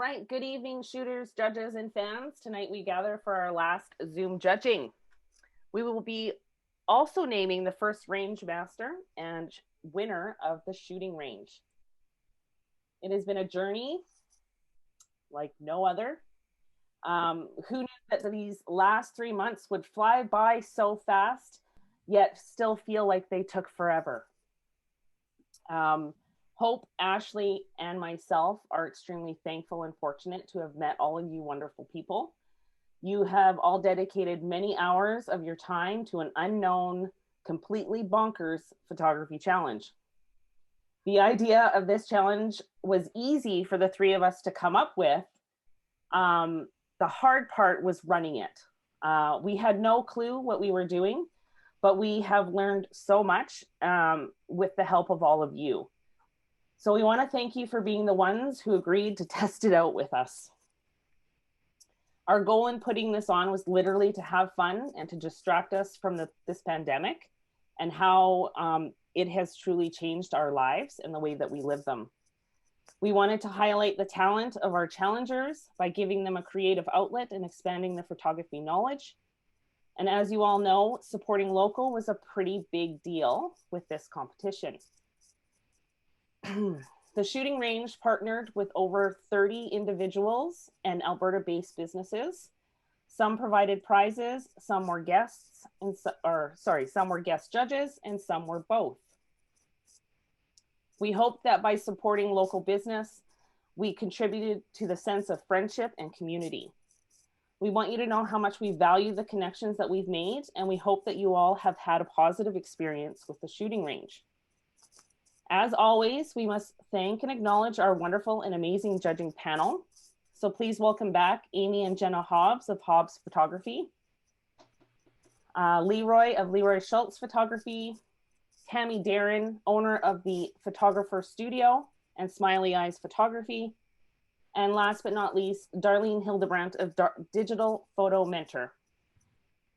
right, good evening, shooters, judges, and fans. Tonight we gather for our last Zoom judging. We will be also naming the first range master and winner of the shooting range. It has been a journey like no other. Who knew that these last 3 months would fly by so fast, yet still feel like they took forever? Hope, Ashley, and myself are extremely thankful and fortunate to have met all of you wonderful people. You have all dedicated many hours of your time to an unknown, completely bonkers photography challenge. The idea of this challenge was easy for the three of us to come up with. The hard part was running it. We had no clue what we were doing, but we have learned so much with the help of all of you. So we want to thank you for being the ones who agreed to test it out with us. Our goal in putting this on was literally to have fun and to distract us from this pandemic and how it has truly changed our lives and the way that we live them. We wanted to highlight the talent of our challengers by giving them a creative outlet and expanding their photography knowledge. And as you all know, supporting local was a pretty big deal with this competition. The shooting range partnered with over 30 individuals and Alberta-based businesses. Some provided prizes, some were guests, some were guest judges, and some were both. We hope that by supporting local business, we contributed to the sense of friendship and community. We want you to know how much we value the connections that we've made, and we hope that you all have had a positive experience with the shooting range. As always, we must thank and acknowledge our wonderful and amazing judging panel. So please welcome back Amy and Jenna Hobbs of Hobbs Photography, Leroy of Leroy Schultz Photography, Tammy Darren, owner of the Photographer Studio and Smiley Eyes Photography, and last but not least, Darlene Hildebrandt of Digital Photo Mentor.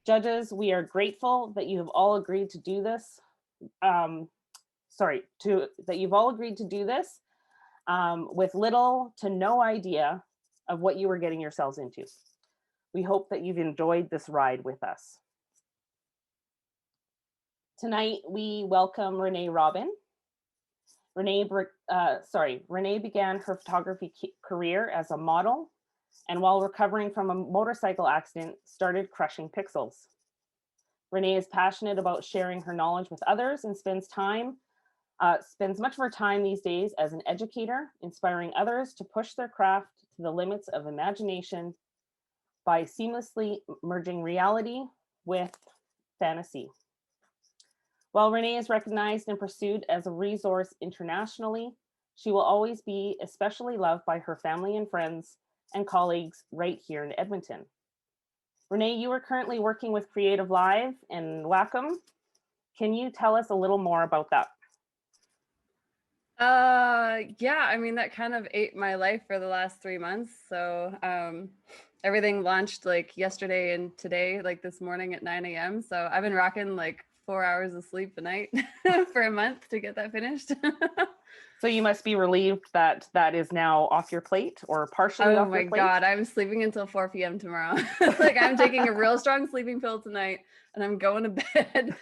Judges, we are grateful that you have all agreed to do this. That you've all agreed to do this with little to no idea of what you were getting yourselves into. We hope that you've enjoyed this ride with us. Tonight, we welcome Renee Robyn. Renee began her photography career as a model, and while recovering from a motorcycle accident, started crushing pixels. Renee is passionate about sharing her knowledge with others and spends much of her time these days as an educator, inspiring others to push their craft to the limits of imagination by seamlessly merging reality with fantasy. While Renee is recognized and pursued as a resource internationally, she will always be especially loved by her family and friends and colleagues right here in Edmonton. Renee, you are currently working with Creative Live in Wacom. Can you tell us a little more about that? Yeah, I mean, that kind of ate my life for the last 3 months. So everything launched like yesterday and today, like this morning at 9 a.m. So I've been rocking like 4 hours of sleep a night for a month to get that finished. So you must be relieved that that is now off your plate or partially off your plate. Oh my God, I'm sleeping until 4 p.m. tomorrow. Like I'm taking a real strong sleeping pill tonight and I'm going to bed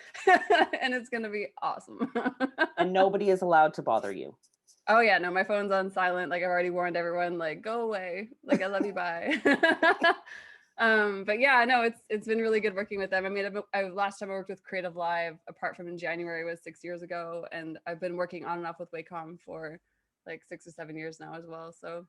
and it's going to be awesome. And nobody is allowed to bother you. Oh yeah, no, my phone's on silent. Like I've already warned everyone, like go away. Like I love you, bye. But yeah, no, it's been really good working with them. I mean, last time I worked with Creative Live, apart from in January, was 6 years ago, and I've been working on and off with Wacom for like 6 or 7 years now as well. So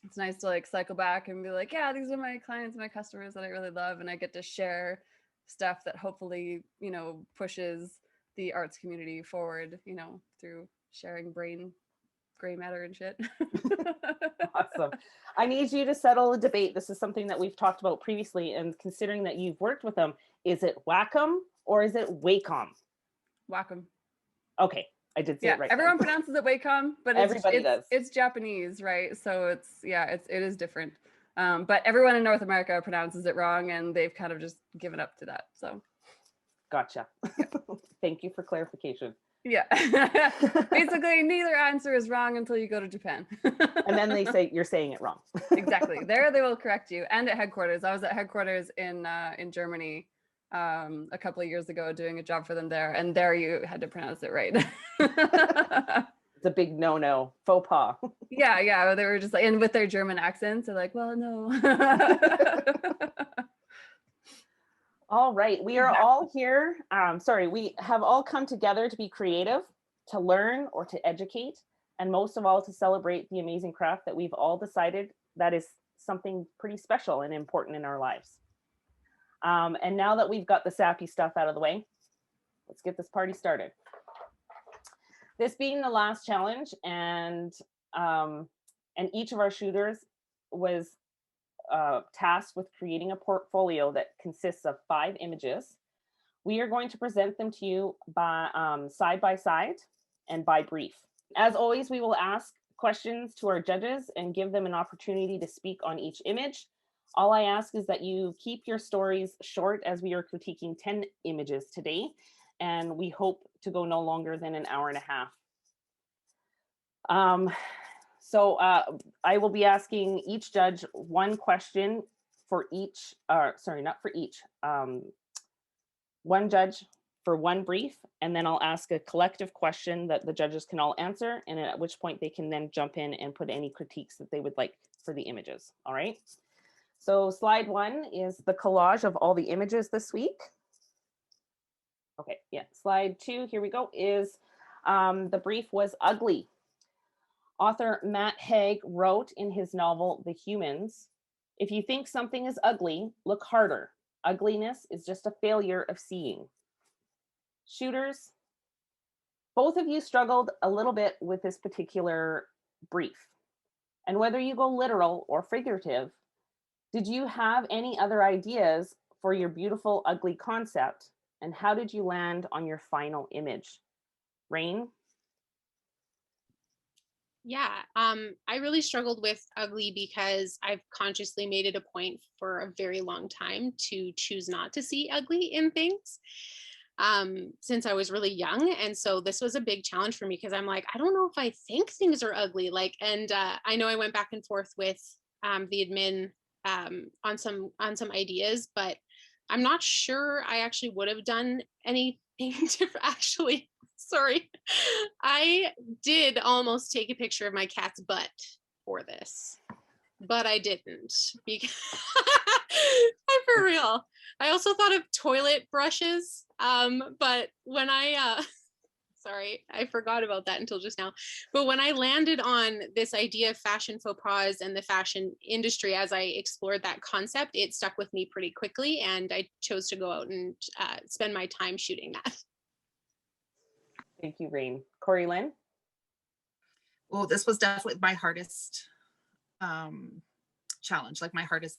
it's nice to like cycle back and be like, yeah, these are my clients, my customers that I really love, and I get to share stuff that hopefully, you know, pushes the arts community forward, you know, through sharing brain gray matter and shit. Awesome. I need you to settle a debate. This is something that we've talked about previously, and considering that you've worked with them, is it Wacom or is it Wacom? Wacom. Okay, I did say it right. Everyone pronounces it Wacom, but it's Japanese, right? So it is different. But everyone in North America pronounces it wrong, and they've kind of just given up to that. So, gotcha. Thank you for clarification. Yeah. Basically, neither answer is wrong until you go to Japan. And then they say you're saying it wrong. Exactly. There they will correct you. And at headquarters. I was at headquarters in Germany a couple of years ago doing a job for them there. And there you had to pronounce it right. It's a big no-no, faux pas. Yeah. They were just like, and with their German accents, they're like, well, no. All right. We are all here. We have all come together to be creative, to learn or to educate, and most of all, to celebrate the amazing craft that we've all decided that is something pretty special and important in our lives. And now that we've got the sappy stuff out of the way, let's get this party started. This being the last challenge, and each of our shooters was tasked with creating a portfolio that consists of 5 images. We are going to present them to you by side and by brief. As always, we will ask questions to our judges and give them an opportunity to speak on each image. All I ask is that you keep your stories short, as we are critiquing 10 images today, and we hope to go no longer than an hour and a half. So I will be asking each judge one question for each, not for each, one judge for one brief, and then I'll ask a collective question that the judges can all answer, and at which point they can then jump in and put any critiques that they would like for the images. All right. So slide 1 is the collage of all the images this week. Okay, yeah. Slide 2, here we go, is the brief was ugly. Author Matt Haig wrote in his novel, The Humans, "If you think something is ugly, look harder. Ugliness is just a failure of seeing." Shooters, both of you struggled a little bit with this particular brief. And whether you go literal or figurative, did you have any other ideas for your beautiful, ugly concept? And how did you land on your final image? Rain? Yeah, I really struggled with ugly because I've consciously made it a point for a very long time to choose not to see ugly in things since I was really young. And so this was a big challenge for me because I'm like, I don't know if I think things are ugly. I know I went back and forth with the admin on some ideas, but I'm not sure I actually would have done anything different. Actually, sorry, I did almost take a picture of my cat's butt for this, but I didn't because I'm for real. I also thought of toilet brushes, but when sorry, I forgot about that until just now. But when I landed on this idea of fashion faux pas and the fashion industry, as I explored that concept, it stuck with me pretty quickly, and I chose to go out and spend my time shooting that. Thank you, Rain. Corey Lynn? Well, this was definitely my hardest challenge, like my hardest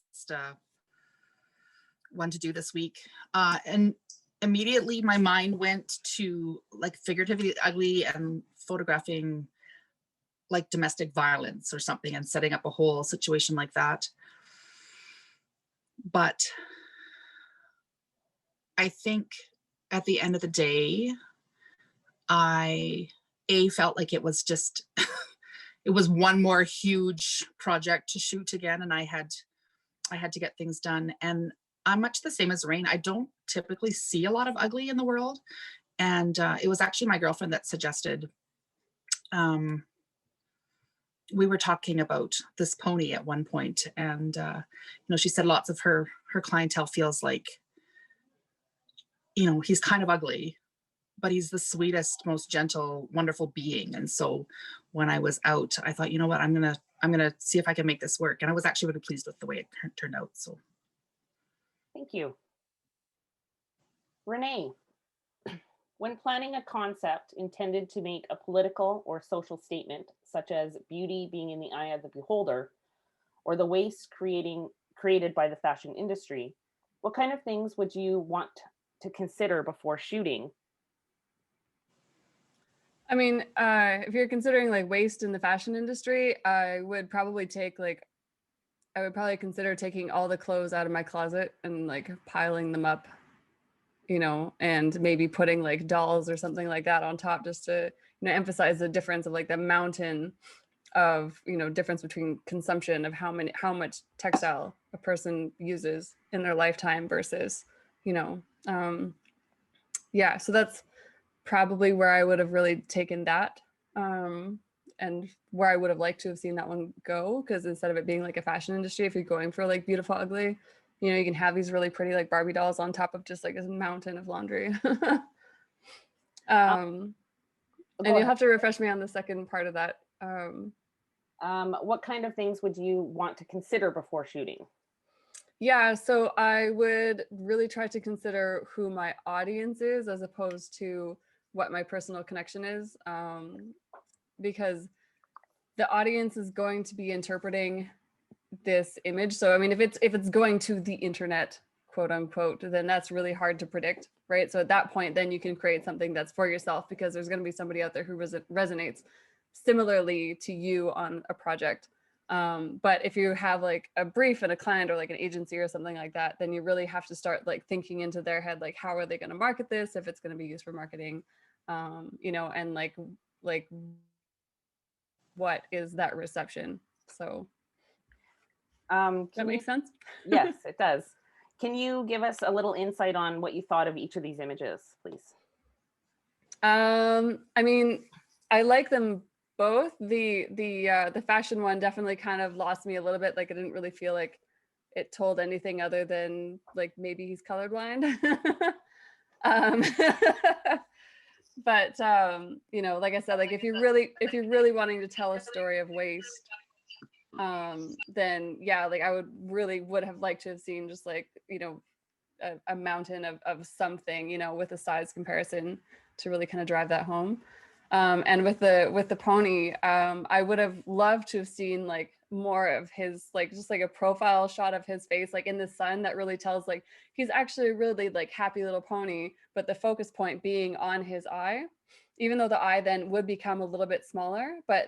one to do this week. And immediately my mind went to like figuratively ugly and photographing like domestic violence or something and setting up a whole situation like that. But I think at the end of the day, I felt like it was just it was one more huge project to shoot again, and I had to get things done. And I'm much the same as Rain. I don't typically see a lot of ugly in the world, and it was actually my girlfriend that suggested. We were talking about this pony at one point, and she said lots of her clientele feels like, he's kind of ugly, but he's the sweetest, most gentle, wonderful being. And so when I was out, I thought, you know what, I'm gonna see if I can make this work. And I was actually really pleased with the way it turned out. So thank you. Renee, when planning a concept intended to make a political or social statement, such as beauty being in the eye of the beholder, or the waste created by the fashion industry, what kind of things would you want to consider before shooting? I mean, if you're considering like waste in the fashion industry, I would probably consider taking all the clothes out of my closet and like piling them up and maybe putting like dolls or something like that on top just to, emphasize the difference of like the mountain of, difference between consumption of how much textile a person uses in their lifetime versus, yeah, so that's probably where I would have really taken that, and where I would have liked to have seen that one go, because instead of it being like a fashion industry, if you're going for like beautiful ugly, you can have these really pretty like Barbie dolls on top of just like a mountain of laundry. And you'll have to refresh me on the second part of that. What kind of things would you want to consider before shooting? Yeah, so I would really try to consider who my audience is as opposed to what my personal connection is, because the audience is going to be interpreting this image. So I mean, if it's going to the internet, quote unquote, then that's really hard to predict, right? So at that point, then you can create something that's for yourself, because there's going to be somebody out there who resonates similarly to you on a project. But if you have like a brief and a client or like an agency or something like that, then you really have to start like thinking into their head, like how are they going to market this, if it's going to be used for marketing, and like what is that reception? So that makes sense? Yes, it does. Can you give us a little insight on what you thought of each of these images, please? I mean, I like them both. The fashion one definitely kind of lost me a little bit. Like, I didn't really feel like it told anything other than like maybe he's colorblind. But like I said, like if you're really wanting to tell a story of waste, then yeah, like I would have liked to have seen just like, a mountain of something, with a size comparison to really kind of drive that home. And with the pony, I would have loved to have seen like more of his, like just like a profile shot of his face, like in the sun, that really tells like he's actually a really like happy little pony, but the focus point being on his eye, even though the eye then would become a little bit smaller. But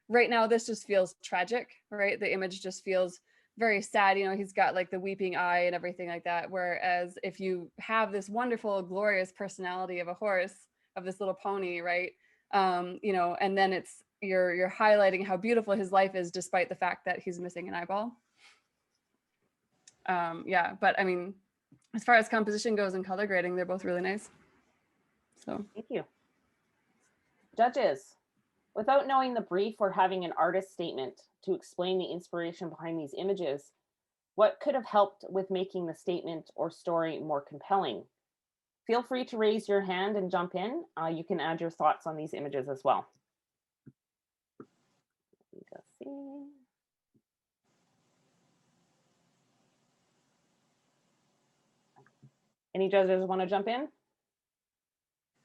right now this just feels tragic, right? The image just feels very sad. He's got like the weeping eye and everything like that. Whereas if you have this wonderful, glorious personality of a horse, of this little pony, right? And then you're highlighting how beautiful his life is, despite the fact that he's missing an eyeball. Yeah, but I mean, as far as composition goes and color grading, they're both really nice. So thank you. Judges, without knowing the brief or having an artist statement to explain the inspiration behind these images, what could have helped with making the statement or story more compelling? Feel free to raise your hand and jump in. You can add your thoughts on these images as well. Let's see. Any judges want to jump in?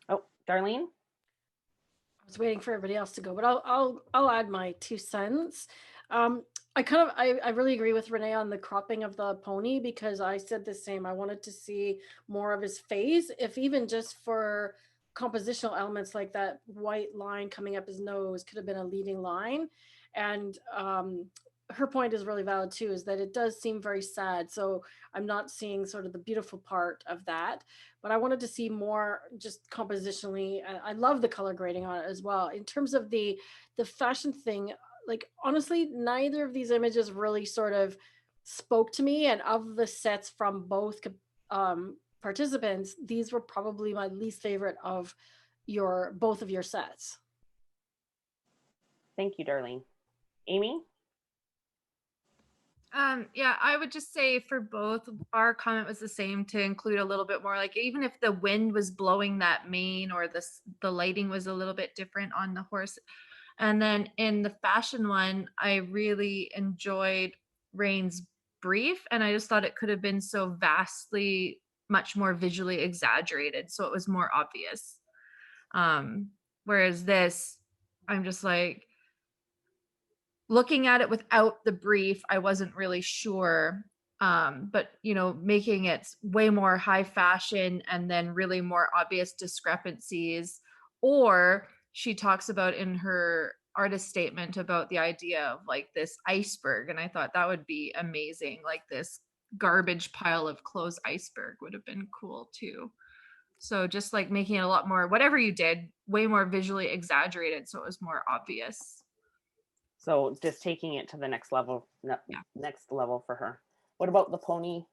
Oh, Darlene? I was waiting for everybody else to go, but I'll add my 2 cents. I really agree with Renee on the cropping of the pony, because I said the same. I wanted to see more of his face, if even just for compositional elements, like that white line coming up his nose could have been a leading line. And her point is really valid too, is that it does seem very sad. So I'm not seeing sort of the beautiful part of that, but I wanted to see more just compositionally. I love the color grading on it as well. In terms of the fashion thing, like honestly, neither of these images really sort of spoke to me. And of the sets from both participants, these were probably my least favorite of both of your sets. Thank you, Darlene. Amy? Yeah, I would just say for both, our comment was the same, to include a little bit more, like even if the wind was blowing that mane, or the lighting was a little bit different on the horse. And then in the fashion one, I really enjoyed Rain's brief, and I just thought it could have been so vastly much more visually exaggerated, so it was more obvious. Whereas this, I'm just like, looking at it without the brief, I wasn't really sure. But making it way more high fashion and then really more obvious discrepancies. Or she talks about in her artist statement about the idea of like this iceberg, and I thought that would be amazing, like this garbage pile of clothes iceberg would have been cool too. So just like making it a lot more, whatever you did, way more visually exaggerated so it was more obvious. So just taking it to the next level, Yeah. next level for her. What about the pony?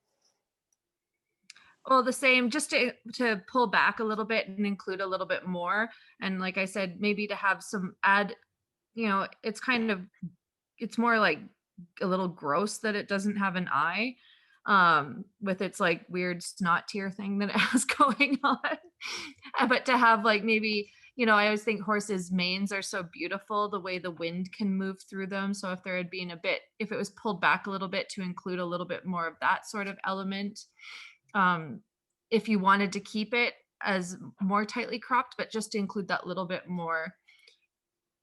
Well, the same, just to pull back a little bit and include a little bit more. And like I said, maybe to have some add, you know, it's kind of, it's more like a little gross that it doesn't have an eye, with its like weird snot tear thing that it has going on. But to have like maybe, you know, I always think horses' manes are so beautiful, the way the wind can move through them. So if there had been a bit, if it was pulled back a little bit to include a little bit more of that sort of element, if you wanted to keep it as more tightly cropped, but just to include that little bit more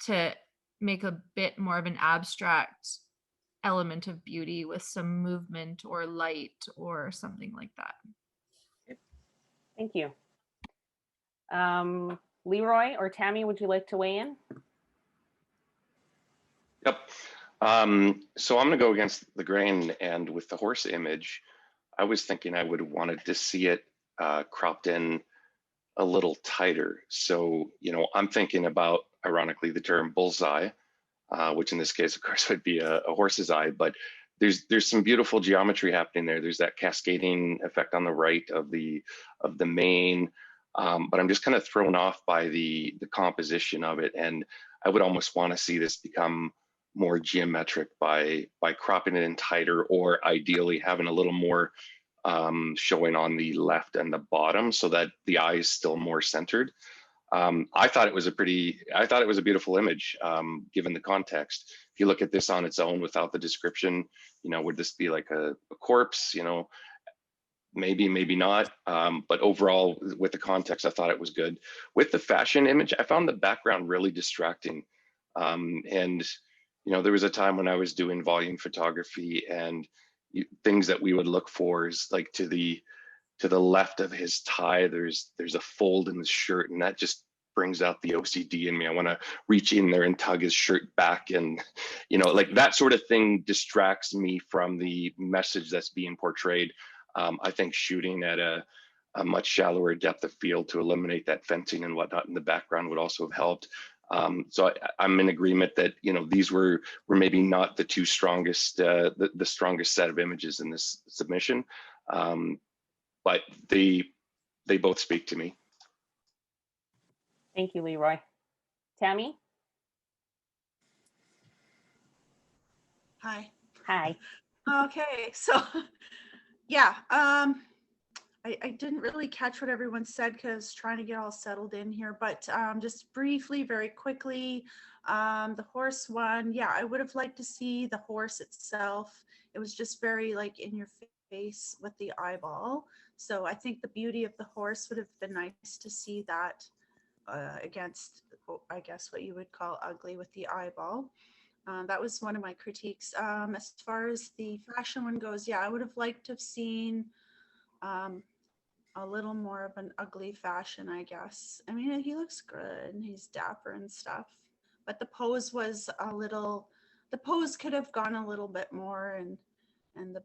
to make a bit more of an abstract element of beauty with some movement or light or something like that. Thank you. Leroy or Tammy, would you like to weigh in? Yep. So I'm going to go against the grain, and with the horse image, I was thinking I would have wanted to see it cropped in a little tighter. So, you know, I'm thinking about, ironically, the term bullseye, which in this case, of course, would be a horse's eye, but there's some beautiful geometry happening there. There's that cascading effect on the right of the mane, but I'm just kind of thrown off by the composition of it, and I would almost want to see this become more geometric by cropping it in tighter, or ideally having a little more showing on the left and the bottom so that the eye is still more centered. I thought it was a beautiful image, given the context. If you look at this on its own without the description, you know, would this be like a corpse? You know, maybe, maybe not. But overall, with the context, I thought it was good. With the fashion image, I found the background really distracting. And, you know, there was a time when I was doing volume photography, and things that we would look for is like to the left of his tie, there's a fold in the shirt, and that just brings out the OCD in me. I want to reach in there and tug his shirt back, and you know, like that sort of thing distracts me from the message that's being portrayed. I think shooting at a much shallower depth of field to eliminate that fencing and whatnot in the background would also have helped. So I'm in agreement that, you know, these were maybe not the two strongest, the strongest set of images in this submission, but they both speak to me. Thank you, Leroy. Tammy? Hi. Hi. Okay, so yeah, I didn't really catch what everyone said because trying to get all settled in here, but just briefly, very quickly, the horse one, yeah, I would have liked to see the horse itself. It was just very like in your face with the eyeball. So I think the beauty of the horse would have been nice to see that against, I guess, what you would call ugly with the eyeball. That was one of my critiques. As far as the fashion one goes, yeah, I would have liked to have seen a little more of an ugly fashion, I guess. I mean, he looks good. He's dapper and stuff. But the pose was a little, the pose could have gone a little bit more, and the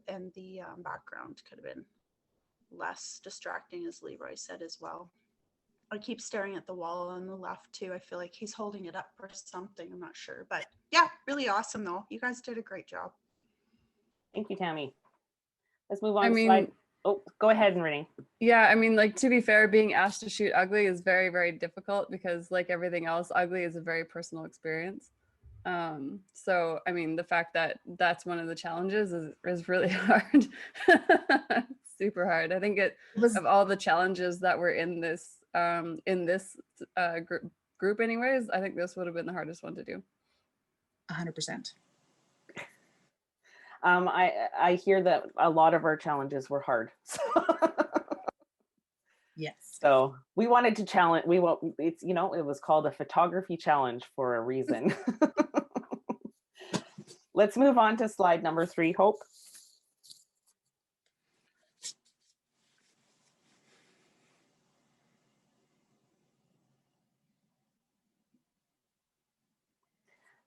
background could have been less distracting, as Leroy said as well. I keep staring at the wall on the left too. I feel like he's holding it up for something. I'm not sure, but yeah, really awesome though. You guys did a great job. Thank you, Tammy. Let's move on I to mean, slide. Oh, go ahead, Renee. Yeah, I mean, like, to be fair, being asked to shoot ugly is very, very difficult because, like everything else, ugly is a very personal experience. So, I mean, the fact that that's one of the challenges is really hard. Super hard. I think of all the challenges that were in this group anyways, I think this would have been the hardest one to do. 100%. I hear that a lot of our challenges were hard. Yes. So we wanted to challenge. It's, you know, it was called a photography challenge for a reason. Let's move on to slide number 3, Hope.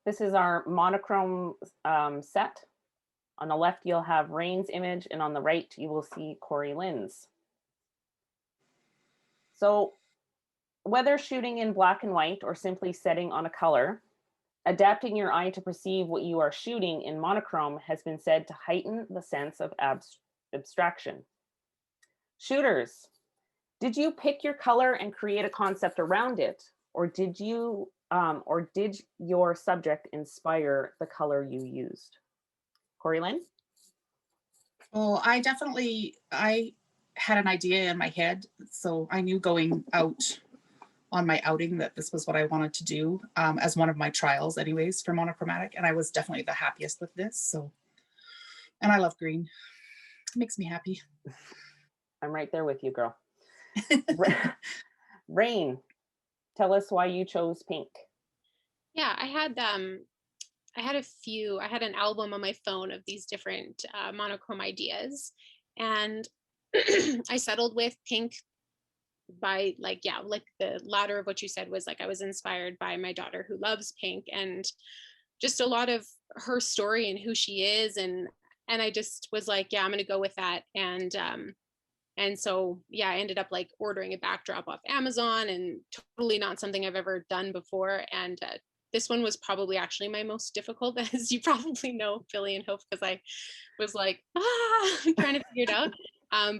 This is our monochrome set. On the left, you'll have Rain's image, and on the right, you will see Corey Lynn's. So whether shooting in black and white or simply setting on a color, adapting your eye to perceive what you are shooting in monochrome has been said to heighten the sense of abstraction. Shooters, did you pick your color and create a concept around it, or did your subject inspire the color you used? Corey Lynn? Oh, I had an idea in my head, so I knew going out on my outing that this was what I wanted to do as one of my trials anyways for monochromatic, and I was definitely the happiest with this. So, and I love green. It makes me happy. I'm right there with you, girl. Rain, tell us why you chose pink. Yeah, I had an album on my phone of these different monochrome ideas, and I settled with pink by like the latter of what you said was like I was inspired by my daughter who loves pink and just a lot of her story and who she is, and I just was like, yeah, I'm gonna go with that. And so yeah, I ended up like ordering a backdrop off Amazon, and totally not something I've ever done before. And this one was probably actually my most difficult, as you probably know, Billy and Hope, because I was like trying to figure it out.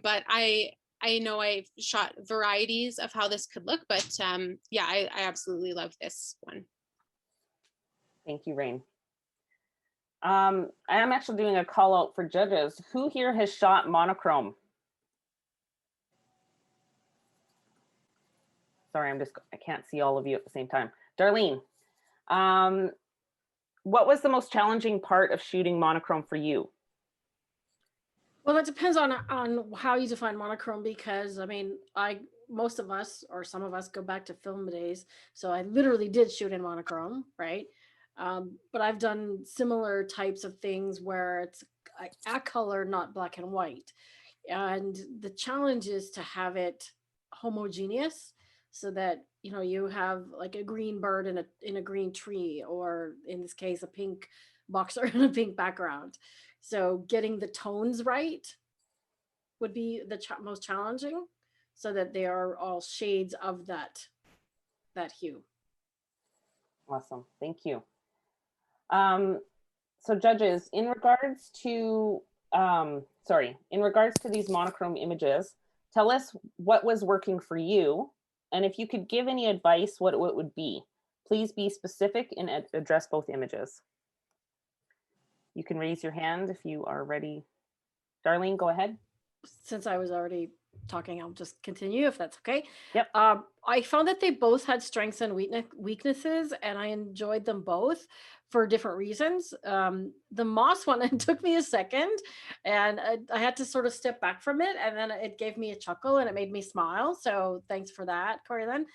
But I know I've shot varieties of how this could look, but yeah, I absolutely love this one. Thank you, Rain. I am actually doing a call out for judges. Who here has shot monochrome? Sorry, I can't see all of you at the same time. Darlene, what was the most challenging part of shooting monochrome for you? Well, it depends on how you define monochrome, because I mean, most of us or some of us go back to film days, so I literally did shoot in monochrome, right? But I've done similar types of things where it's a color, not black and white, and the challenge is to have it homogeneous so that you have like a green bird in a green tree, or in this case a pink boxer in a pink background. So getting the tones right would be the most challenging, so that they are all shades of that hue. Awesome, thank you. So judges, in regards to these monochrome images, tell us what was working for you, and if you could give any advice, what it would be. Please be specific and address both images. You can raise your hand if you are ready. Darlene, go ahead. Since I was already talking, I'll just continue if that's okay. Yep. I found that they both had strengths and weaknesses, and I enjoyed them both for different reasons. The moss one, it took me a second, and I had to sort of step back from it, and then it gave me a chuckle and it made me smile. So thanks for that, Corey Lynn.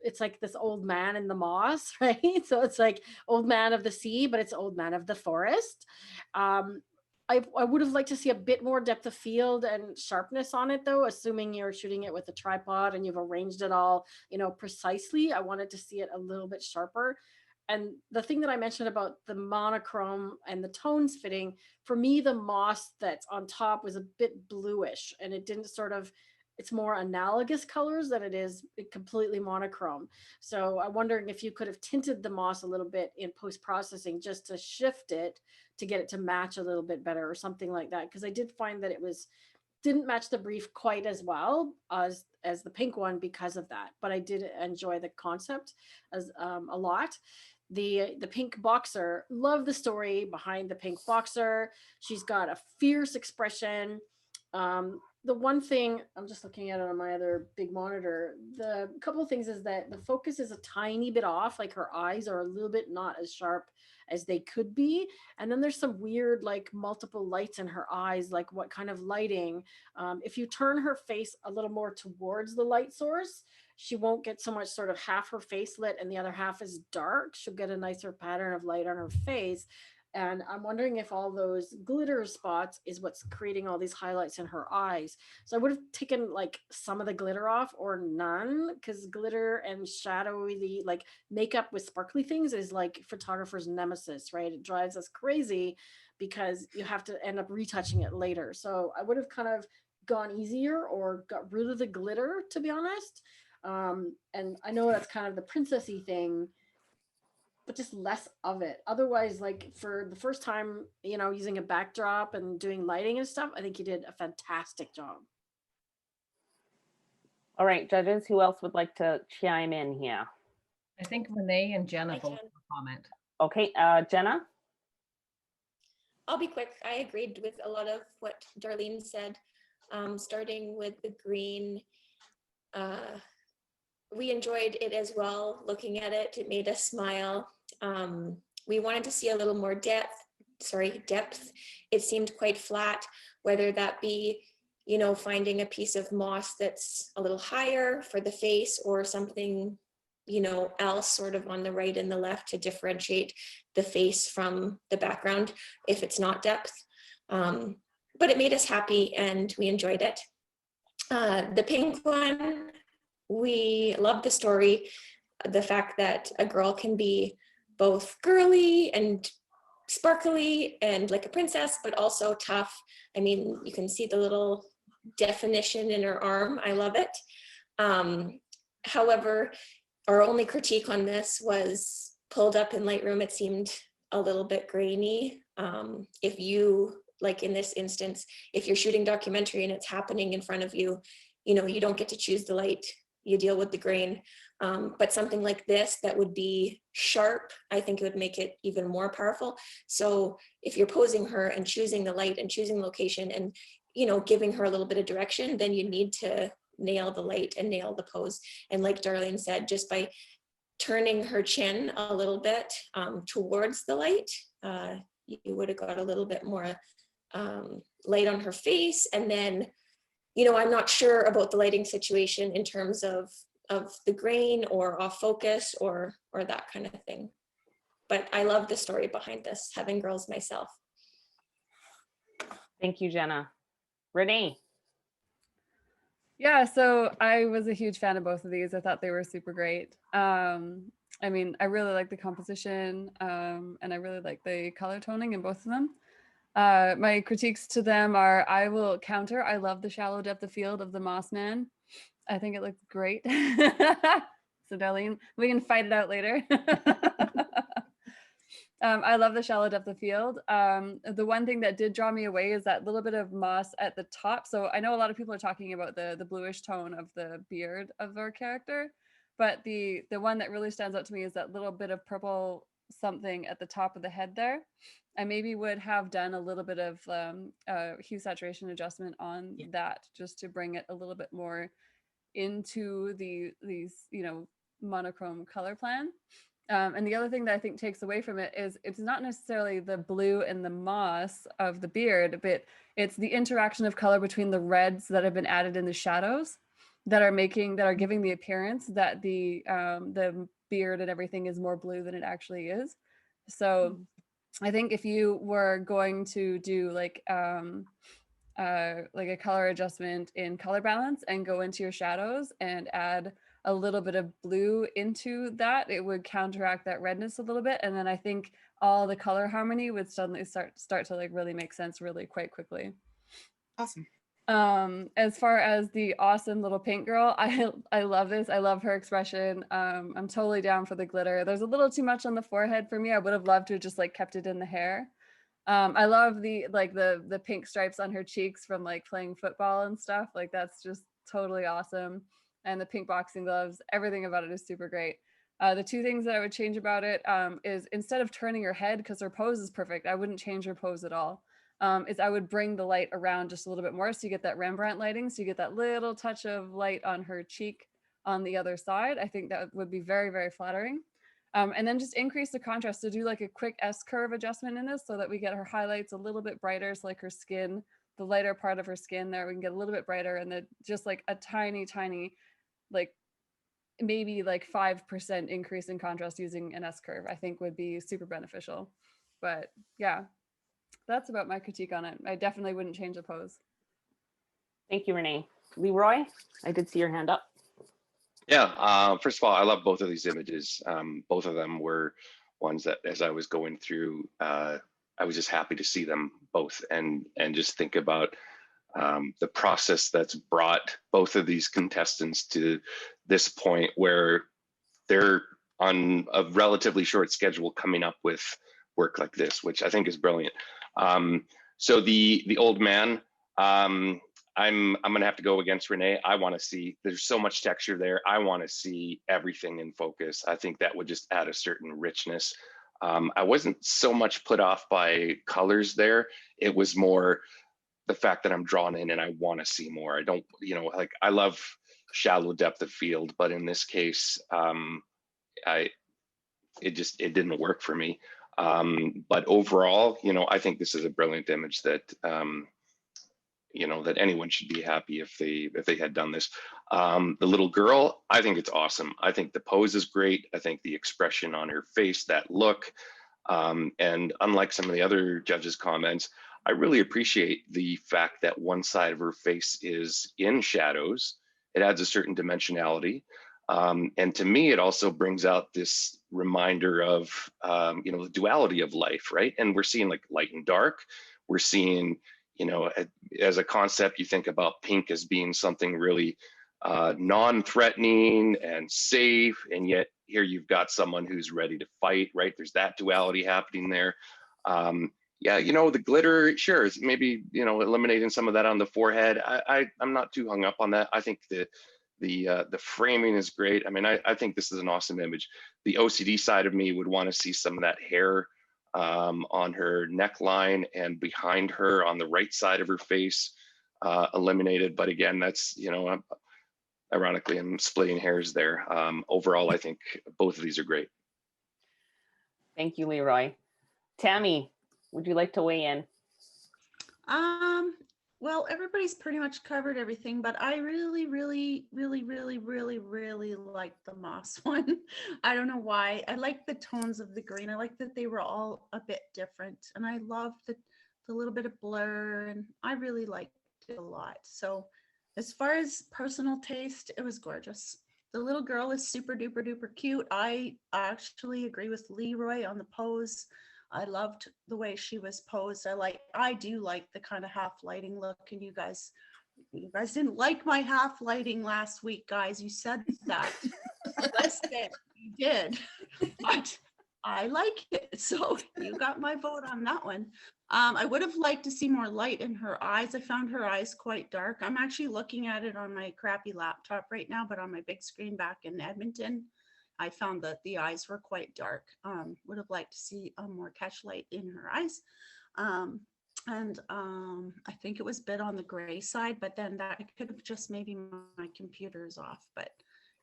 It's like this old man in the moss, right? So it's like old man of the sea, but it's old man of the forest. I would have liked to see a bit more depth of field and sharpness on it, though, assuming you're shooting it with a tripod and you've arranged it all, precisely. I wanted to see it a little bit sharper. And the thing that I mentioned about the monochrome and the tones fitting, for me, the moss that's on top was a bit bluish, and it didn't it's more analogous colors than it is completely monochrome. So I'm wondering if you could have tinted the moss a little bit in post-processing just to shift it, to get it to match a little bit better or something like that. Because I did find that didn't match the brief quite as well as the pink one because of that. But I did enjoy the concept as a lot. The pink boxer, love the story behind the pink boxer. She's got a fierce expression. The one thing, I'm just looking at it on my other big monitor, the couple of things is that the focus is a tiny bit off, like her eyes are a little bit not as sharp as they could be. And then there's some weird, like multiple lights in her eyes, like what kind of lighting. If you turn her face a little more towards the light source, she won't get so much sort of half her face lit and the other half is dark. She'll get a nicer pattern of light on her face. And I'm wondering if all those glitter spots is what's creating all these highlights in her eyes. So I would have taken like some of the glitter off or none, because glitter and shadowy, like makeup with sparkly things is like photographer's nemesis, right? It drives us crazy. because you have to end up retouching it later. So I would have kind of gone easier or got rid of the glitter, to be honest. And I know that's kind of the princessy thing, but just less of it. Otherwise, like for the first time, you know, using a backdrop and doing lighting and stuff, I think you did a fantastic job. All right, judges, who else would like to chime in here? I think Renee and Jenna I both can. have a comment. Okay, Jenna? I'll be quick. I agreed with a lot of what Darlene said. Starting with the green, we enjoyed it as well. Looking at it, it made us smile. We wanted to see a little more depth. It seemed quite flat, whether that be, you know, finding a piece of moss that's a little higher for the face or something, you know, else sort of on the right and the left to differentiate the face from the background if it's not depth. But it made us happy and we enjoyed it. The pink one, we loved the story. The fact that a girl can be both girly and sparkly and like a princess, but also tough. I mean, you can see the little definition in her arm. I love it. However, our only critique on this was pulled up in Lightroom. It seemed a little bit grainy. If you, like in this instance, if you're shooting documentary and it's happening in front of you, you know, you don't get to choose the light, you deal with the grain. But something like this that would be sharp, I think it would make it even more powerful. So if you're posing her and choosing the light and choosing location and, you know, giving her a little bit of direction, then you need to nail the light and nail the pose. And like Darlene said, just by turning her chin a little bit towards the light, you would have got a little bit more light on her face. And then, you know, I'm not sure about the lighting situation in terms of the grain or off focus or that kind of thing. But I love the story behind this, having girls myself. Thank you, Jenna. Renee? Yeah, so I was a huge fan of both of these. I thought they were super great. I mean, I really like the composition and I really like the color toning in both of them. My critiques to them are, I will counter, I love the shallow depth of field of the Moss Man. I think it looks great. So Darlene, we can fight it out later. I love the shallow depth of field. The one thing that did draw me away is that little bit of moss at the top. So I know a lot of people are talking about the bluish tone of the beard of our character, but the one that really stands out to me is that little bit of purple something at the top of the head there. I maybe would have done a little bit of hue saturation adjustment on that just to bring it a little bit more into these, you know, monochrome color plan. And the other thing that I think takes away from it is it's not necessarily the blue and the moss of the beard, but it's the interaction of color between the reds that have been added in the shadows that are giving the appearance that the beard and everything is more blue than it actually is. So I think if you were going to do like a color adjustment in color balance and go into your shadows and add a little bit of blue into that, it would counteract that redness a little bit. And then I think all the color harmony would suddenly start to like really make sense really quite quickly. Awesome. As far as the awesome little pink girl, I love this. I love her expression. I'm totally down for the glitter. There's a little too much on the forehead for me. I would have loved to have just like kept it in the hair. I love the pink stripes on her cheeks from like playing football and stuff. Like that's just totally awesome. And the pink boxing gloves, everything about it is super great. The two things that I would change about it is instead of turning her head, because her pose is perfect, I wouldn't change her pose at all. Is I would bring the light around just a little bit more so you get that Rembrandt lighting, so you get that little touch of light on her cheek on the other side. I think that would be very, very flattering. And then just increase the contrast. So do like a quick S-curve adjustment in this so that we get her highlights a little bit brighter. So like her skin, the lighter part of her skin there, we can get a little bit brighter, and then just like a tiny, like maybe like 5% increase in contrast using an S-curve, I think would be super beneficial. But yeah, that's about my critique on it. I definitely wouldn't change the pose. Thank you, Renee. Leroy, I did see your hand up. Yeah, first of all, I love both of these images. Both of them were ones that as I was going through I was just happy to see them both, and just think about the process that's brought both of these contestants to this point where they're on a relatively short schedule coming up with work like this, which I think is brilliant. So the old man, I'm gonna have to go against Renee. I want to see, there's so much texture there. I want to see everything in focus. I think that would just add a certain richness. I wasn't so much put off by colors there. It was more the fact that I'm drawn in and I want to see more. I don't, like, I love shallow depth of field, but in this case, it didn't work for me. But overall, I think this is a brilliant image that, that anyone should be happy if they had done this. The little girl, I think it's awesome. I think the pose is great. I think the expression on her face, that look, and unlike some of the other judges' comments, I really appreciate the fact that one side of her face is in shadows. It adds a certain dimensionality. And to me, it also brings out this reminder of, the duality of life, right? And we're seeing like light and dark. We're seeing, as a concept, you think about pink as being something really non-threatening and safe. And yet here you've got someone who's ready to fight, right? There's that duality happening there. Yeah, the glitter, sure, maybe, eliminating some of that on the forehead. I'm not too hung up on that. I think the framing is great. I mean, I think this is an awesome image. The OCD side of me would want to see some of that hair on her neckline and behind her on the right side of her face eliminated. But again, that's, ironically, I'm splitting hairs there. Overall, I think both of these are great. Thank you, Leroy. Tammy, would you like to weigh in? Well, everybody's pretty much covered everything, but I really, really, really, really, really, really like the moss one. I don't know why. I like the tones of the green. I like that they were all a bit different, and I love the little bit of blur, and I really liked it a lot. So as far as personal taste, it was gorgeous. The little girl is super duper duper cute. I actually agree with Leroy on the pose. I loved the way she was posed. I do like the kind of half lighting look, and you guys didn't like my half lighting last week, guys. You said that. Listen, you did, but I like it, so you got my vote on that one. I would have liked to see more light in her eyes. I found her eyes quite dark. I'm actually looking at it on my crappy laptop right now, but on my big screen back in Edmonton, I found that the eyes were quite dark. Would have liked to see more catch light in her eyes. And I think it was a bit on the gray side, but then that could have just maybe my computer's off. But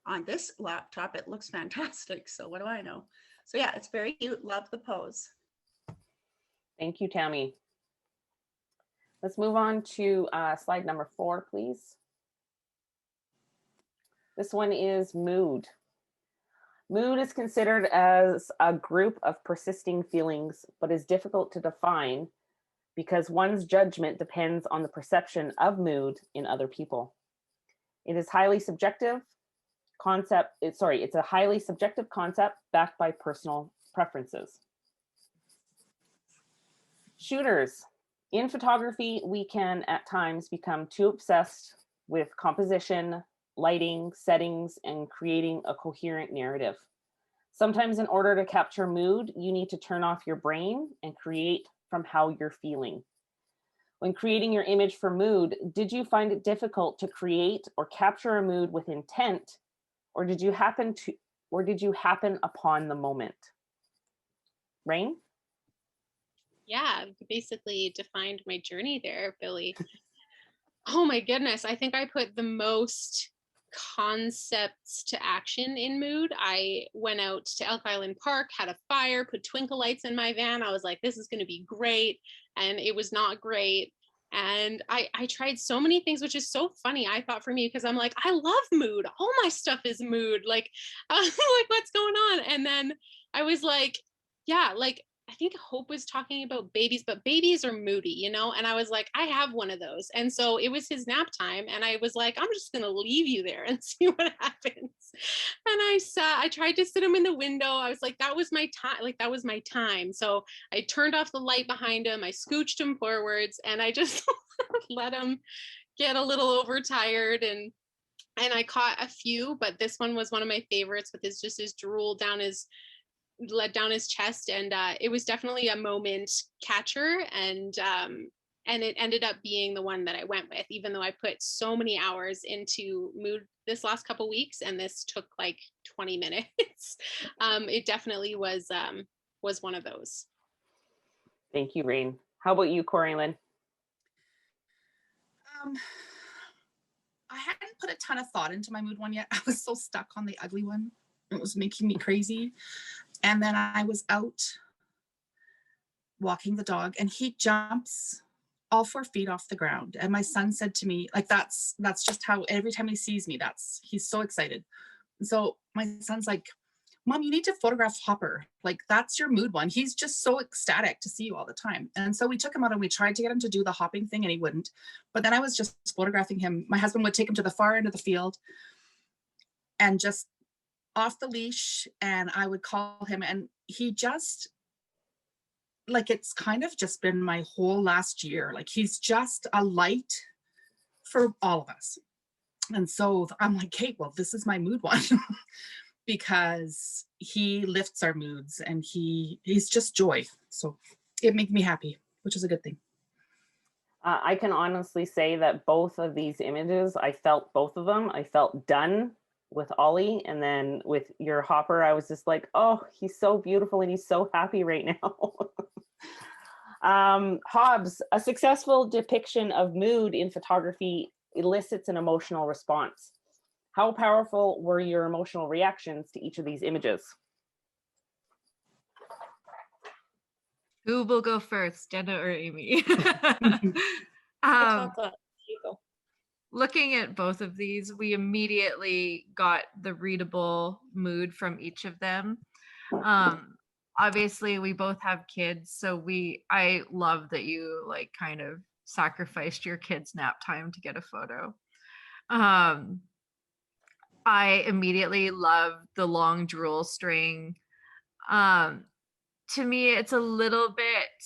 on this laptop, it looks fantastic. So what do I know? So yeah, it's very cute. Love the pose. Thank you, Tammy. Let's move on to slide number 4, please. This one is mood. Mood is considered as a group of persisting feelings, but is difficult to define because one's judgment depends on the perception of mood in other people. It is highly subjective concept. It's a highly subjective concept backed by personal preferences. Shooters. In photography, we can at times become too obsessed with composition, lighting, settings, and creating a coherent narrative. Sometimes in order to capture mood, you need to turn off your brain and create from how you're feeling. When creating your image for mood, did you find it difficult to create or capture a mood with intent, or did you happen upon the moment? Rain? Yeah, basically defined my journey there, Billy. Oh my goodness. I think I put the most concepts to action in mood. I went out to Elk Island Park, had a fire, put twinkle lights in my van. I was like, this is going to be great. And it was not great. And I tried so many things, which is so funny, I thought, for me, because I'm like, I love mood. All my stuff is mood. Like, like what's going on? And then I was like, yeah, like I think Hope was talking about babies, but babies are moody, you know? And I was like, I have one of those. And so it was his nap time. And I was like, I'm just going to leave you there and see what happens. And I tried to sit him in the window. I was like, that was my time. Like, that was my time. So I turned off the light behind him. I scooched him forwards and I just let him get a little overtired. And I caught a few, but this one was one of my favorites with his drool led down his chest, and it was definitely a moment catcher, and it ended up being the one that I went with, even though I put so many hours into mood this last couple weeks, and this took like 20 minutes. It definitely was one of those. Thank you, Rain. How about you, Corylyn? I hadn't put a ton of thought into my mood one yet. I was so stuck on the ugly one. It was making me crazy. And then I was out walking the dog and he jumps all 4 feet off the ground. And my son said to me, like, that's just how every time he sees me, he's so excited. And so my son's like, Mom, you need to photograph Hopper. Like, that's your mood one. He's just so ecstatic to see you all the time. And so we took him out and we tried to get him to do the hopping thing and he wouldn't. But then I was just photographing him. My husband would take him to the far end of the field and just off the leash, and I would call him, and he just, like, it's kind of just been my whole last year. Like, he's just a light for all of us. And so I'm like, Kate, well, this is my mood one because he lifts our moods and he's just joy. So it made me happy, which is a good thing. I can honestly say that both of these images, I felt both of them. I felt done with Ollie, and then with your Hopper, I was just like, oh, he's so beautiful and he's so happy right now. Hobbs, a successful depiction of mood in photography elicits an emotional response. How powerful were your emotional reactions to each of these images? Who will go first, Jenna or Amy? Looking at both of these, we immediately got the readable mood from each of them. Obviously, we both have kids, so I love that you like kind of sacrificed your kids' nap time to get a photo. I immediately love the long drool string. To me, it's a little bit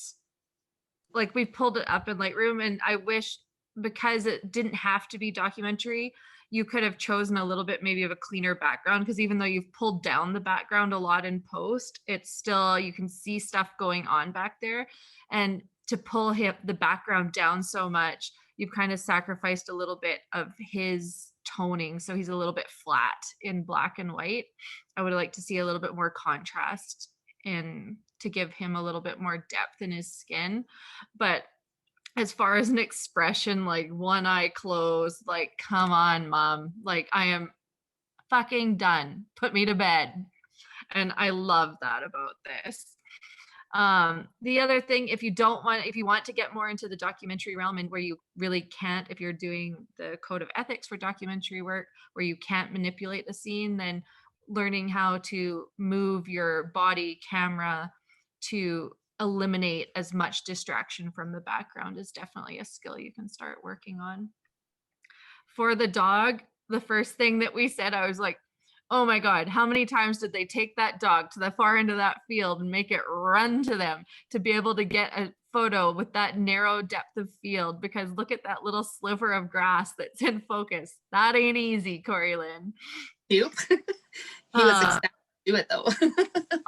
like we pulled it up in Lightroom, and I wish, because it didn't have to be documentary, you could have chosen a little bit maybe of a cleaner background, because even though you've pulled down the background a lot in post, it's still, you can see stuff going on back there. And to pull the background down so much, you've kind of sacrificed a little bit of his toning. So he's a little bit flat in black and white. I would like to see a little bit more contrast and to give him a little bit more depth in his skin. But as far as an expression, like one eye closed, like, come on, Mom, like, I am fucking done. Put me to bed. And I love that about this. The other thing, if you want to get more into the documentary realm, and where you really can't, if you're doing the code of ethics for documentary work, where you can't manipulate the scene, then learning how to move your body camera to eliminate as much distraction from the background is definitely a skill you can start working on. For the dog, the first thing that we said, I was like, oh my God, how many times did they take that dog to the far end of that field and make it run to them to be able to get a photo with that narrow depth of field? Because look at that little sliver of grass that's in focus. That ain't easy, Corylyn. Nope. He was excited to do it though.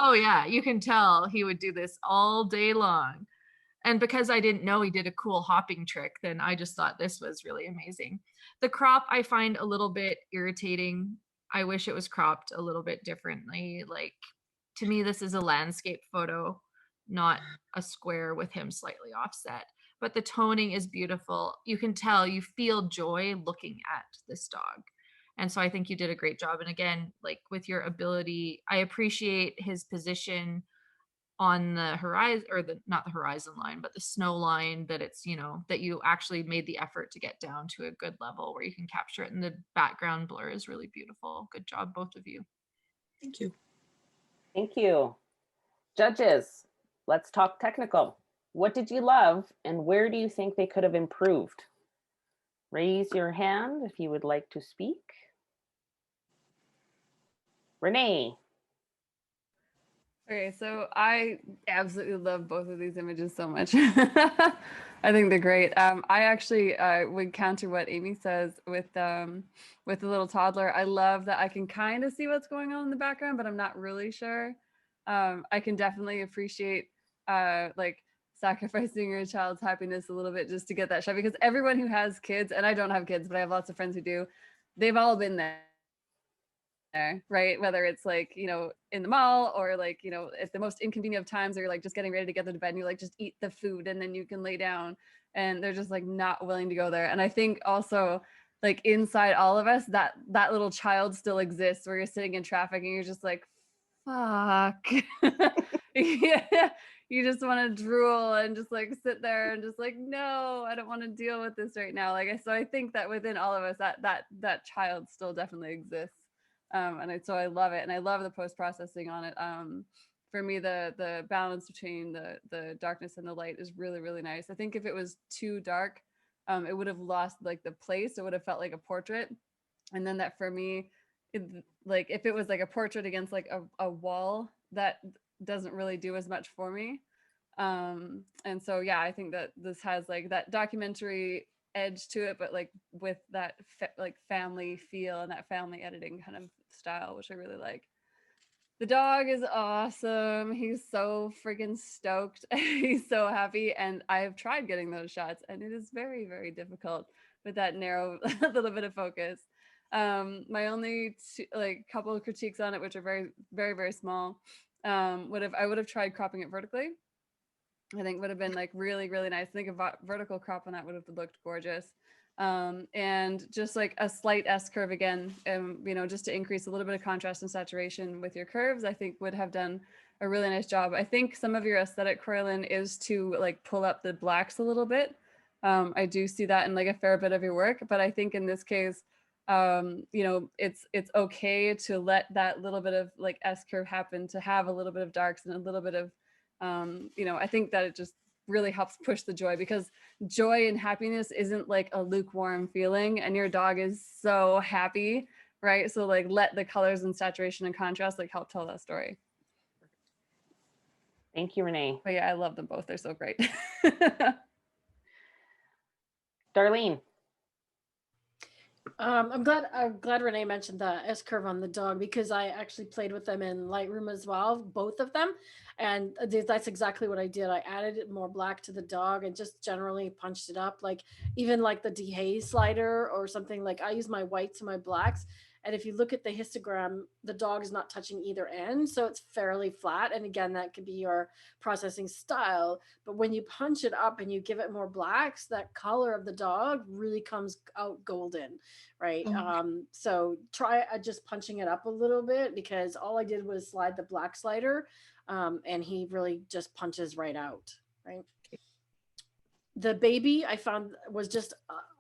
Oh yeah, you can tell he would do this all day long. And because I didn't know he did a cool hopping trick, then I just thought this was really amazing. The crop I find a little bit irritating. I wish it was cropped a little bit differently. Like, to me, this is a landscape photo, not a square with him slightly offset. But the toning is beautiful. You can tell, you feel joy looking at this dog. And so I think you did a great job. And again, like with your ability, I appreciate his position on the horizon, or not the horizon line, but the snow line, that it's, that you actually made the effort to get down to a good level where you can capture it. And the background blur is really beautiful. Good job, both of you. Thank you. Thank you. Judges, let's talk technical. What did you love and where do you think they could have improved? Raise your hand if you would like to speak. Renee. Okay, so I absolutely love both of these images so much. I think they're great. I actually would counter what Amy says with the little toddler. I love that I can kind of see what's going on in the background, but I'm not really sure. I can definitely appreciate like sacrificing your child's happiness a little bit just to get that shot, because everyone who has kids, and I don't have kids, but I have lots of friends who do, they've all been there, right? Whether it's like, you know, in the mall or like, you know, at the most inconvenient of times, or you're like just getting ready to get to bed and you're like, just eat the food and then you can lay down, and they're just like not willing to go there. And I think also like inside all of us, that little child still exists, where you're sitting in traffic and you're just like, fuck. Yeah, you just want to drool and just like sit there and just like, no, I don't want to deal with this right now. Like, so I think that within all of us, that child still definitely exists. So I love it, and I love the post-processing on it. For me, the balance between the darkness and the light is really, really nice. I think if it was too dark, it would have lost like the place. It would have felt like a portrait. And then that for me, like if it was like a portrait against like a wall, that doesn't really do as much for me. And so yeah, I think that this has like that documentary edge to it, but like with that like family feel and that family editing kind of style, which I really like. The dog is awesome. He's so freaking stoked. He's so happy. And I've tried getting those shots, and it is very, very difficult with that narrow little bit of focus. My only like couple of critiques on it, which are very, very, very small, I would have tried cropping it vertically. I think would have been like really, really nice. I think a vertical crop on that would have looked gorgeous. And just like a slight S curve again, you know, just to increase a little bit of contrast and saturation with your curves, I think would have done a really nice job. I think some of your aesthetic, Corlin, is to like pull up the blacks a little bit. I do see that in like a fair bit of your work, but I think in this case, you know, it's okay to let that little bit of like S curve happen, to have a little bit of darks and a little bit of, you know, I think that it just really helps push the joy, because joy and happiness isn't like a lukewarm feeling, and your dog is so happy, right? So like let the colors and saturation and contrast like help tell that story. Thank you, Renee. But yeah, I love them both. They're so great. Darlene. I'm glad Renee mentioned the S curve on the dog, because I actually played with them in Lightroom as well, both of them, and that's exactly what I did. I added more black to the dog and just generally punched it up, like even like the dehaze slider or something. Like I use my whites and my blacks, and if you look at the histogram, the dog is not touching either end, so it's fairly flat. And again, that could be your processing style, but when you punch it up and you give it more blacks, that color of the dog really comes out golden, right? So try just punching it up a little bit, because all I did was slide the black slider, and he really just punches right out, right? The baby I found was just,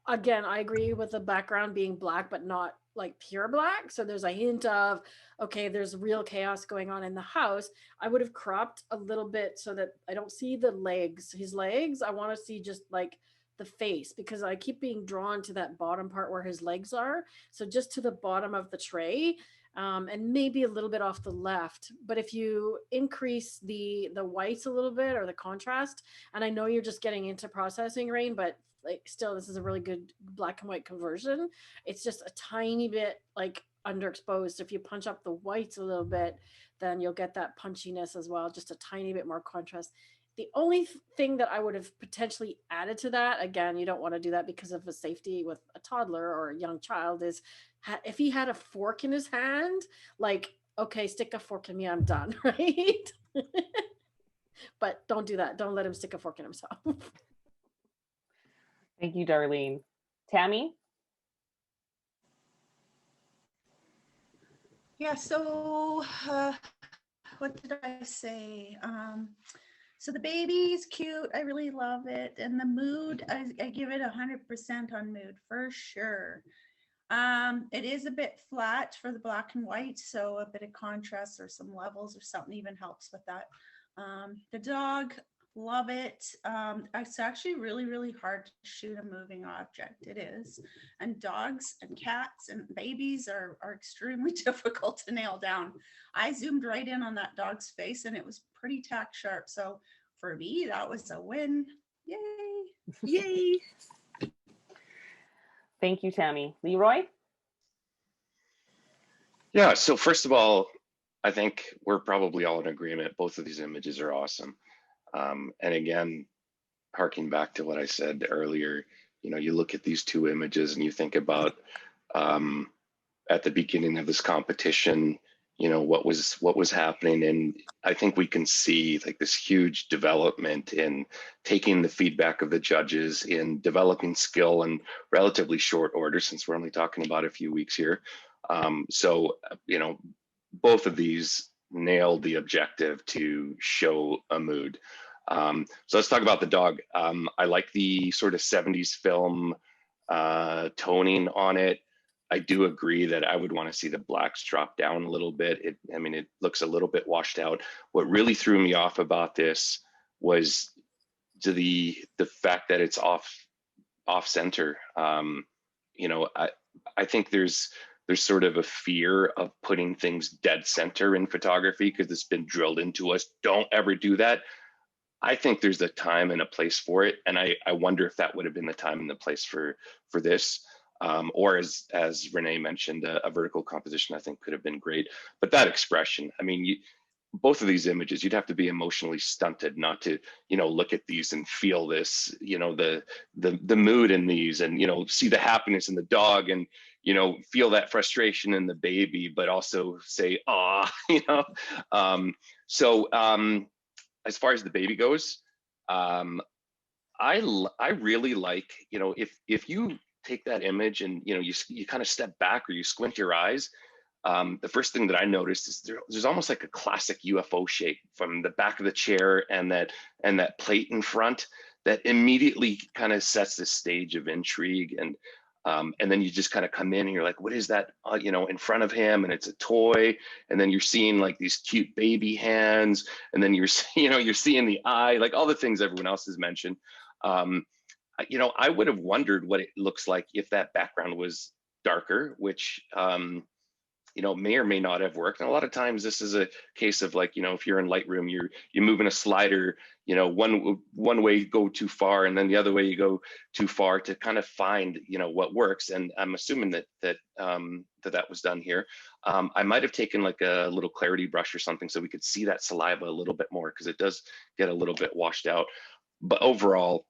again, I agree with the background being black, but not like pure black. So there's a hint of, okay, there's real chaos going on in the house. I would have cropped a little bit so that I don't see the legs, his legs. I want to see just like the face, because I keep being drawn to that bottom part where his legs are. So just to the bottom of the tray, and maybe a little bit off the left. But if you increase the whites a little bit, or the contrast, and I know you're just getting into processing, Rain, but like still, this is a really good black and white conversion. It's just a tiny bit like underexposed. If you punch up the whites a little bit, then you'll get that punchiness as well, just a tiny bit more contrast. The only thing that I would have potentially added to that, again, you don't want to do that because of the safety with a toddler or a young child, is if he had a fork in his hand, like, okay, stick a fork in me, I'm done, right? But don't do that. Don't let him stick a fork in himself. Thank you, Darlene. Tammy? Yeah, so what did I say? So the baby's cute. I really love it. And the mood, I give it 100% on mood for sure. It is a bit flat for the black and white, so a bit of contrast or some levels or something even helps with that. The dog, love it. It's actually really, really hard to shoot a moving object. It is. And dogs and cats and babies are extremely difficult to nail down. I zoomed right in on that dog's face and it was pretty tack sharp. So for me, that was a win. Yay. Yay. Thank you, Tammy. Leroy? Yeah, so first of all, I think we're probably all in agreement. Both of these images are awesome. And again, harking back to what I said earlier, you know, you look at these two images and you think about at the beginning of this competition, you know, what was happening. And I think we can see like this huge development in taking the feedback of the judges, in developing skill in relatively short order, since we're only talking about a few weeks here. So, you know, both of these nailed the objective to show a mood. So let's talk about the dog. I like the sort of 70s film toning on it. I do agree that I would want to see the blacks drop down a little bit. I mean, it looks a little bit washed out. What really threw me off about this was the fact that it's off center. You know, I think there's sort of a fear of putting things dead center in photography because it's been drilled into us. Don't ever do that. I think there's a time and a place for it. And I wonder if that would have been the time and the place for this. Or as Renee mentioned, a vertical composition I think could have been great. But that expression, I mean, both of these images, you'd have to be emotionally stunted not to, you know, look at these and feel this, you know, the mood in these, and, you know, see the happiness in the dog, and, you know, feel that frustration in the baby, but also say, ah, you know. As far as the baby goes, I really like, you know, if you take that image and, you know, you kind of step back or you squint your eyes, the first thing that I noticed is there's almost like a classic UFO shape from the back of the chair and that plate in front that immediately kind of sets the stage of intrigue. And then you just kind of come in and you're like, what is that, you know, in front of him? And it's a toy. And then you're seeing like these cute baby hands. And then you're seeing the eye, like all the things everyone else has mentioned. You know, I would have wondered what it looks like if that background was darker, which, you know, may or may not have worked. And a lot of times this is a case of like, you know, if you're in Lightroom, you're moving a slider, you know, one way you go too far and then the other way you go too far to kind of find, you know, what works. And I'm assuming that was done here. I might have taken like a little clarity brush or something so we could see that saliva a little bit more, because it does get a little bit washed out. But overall,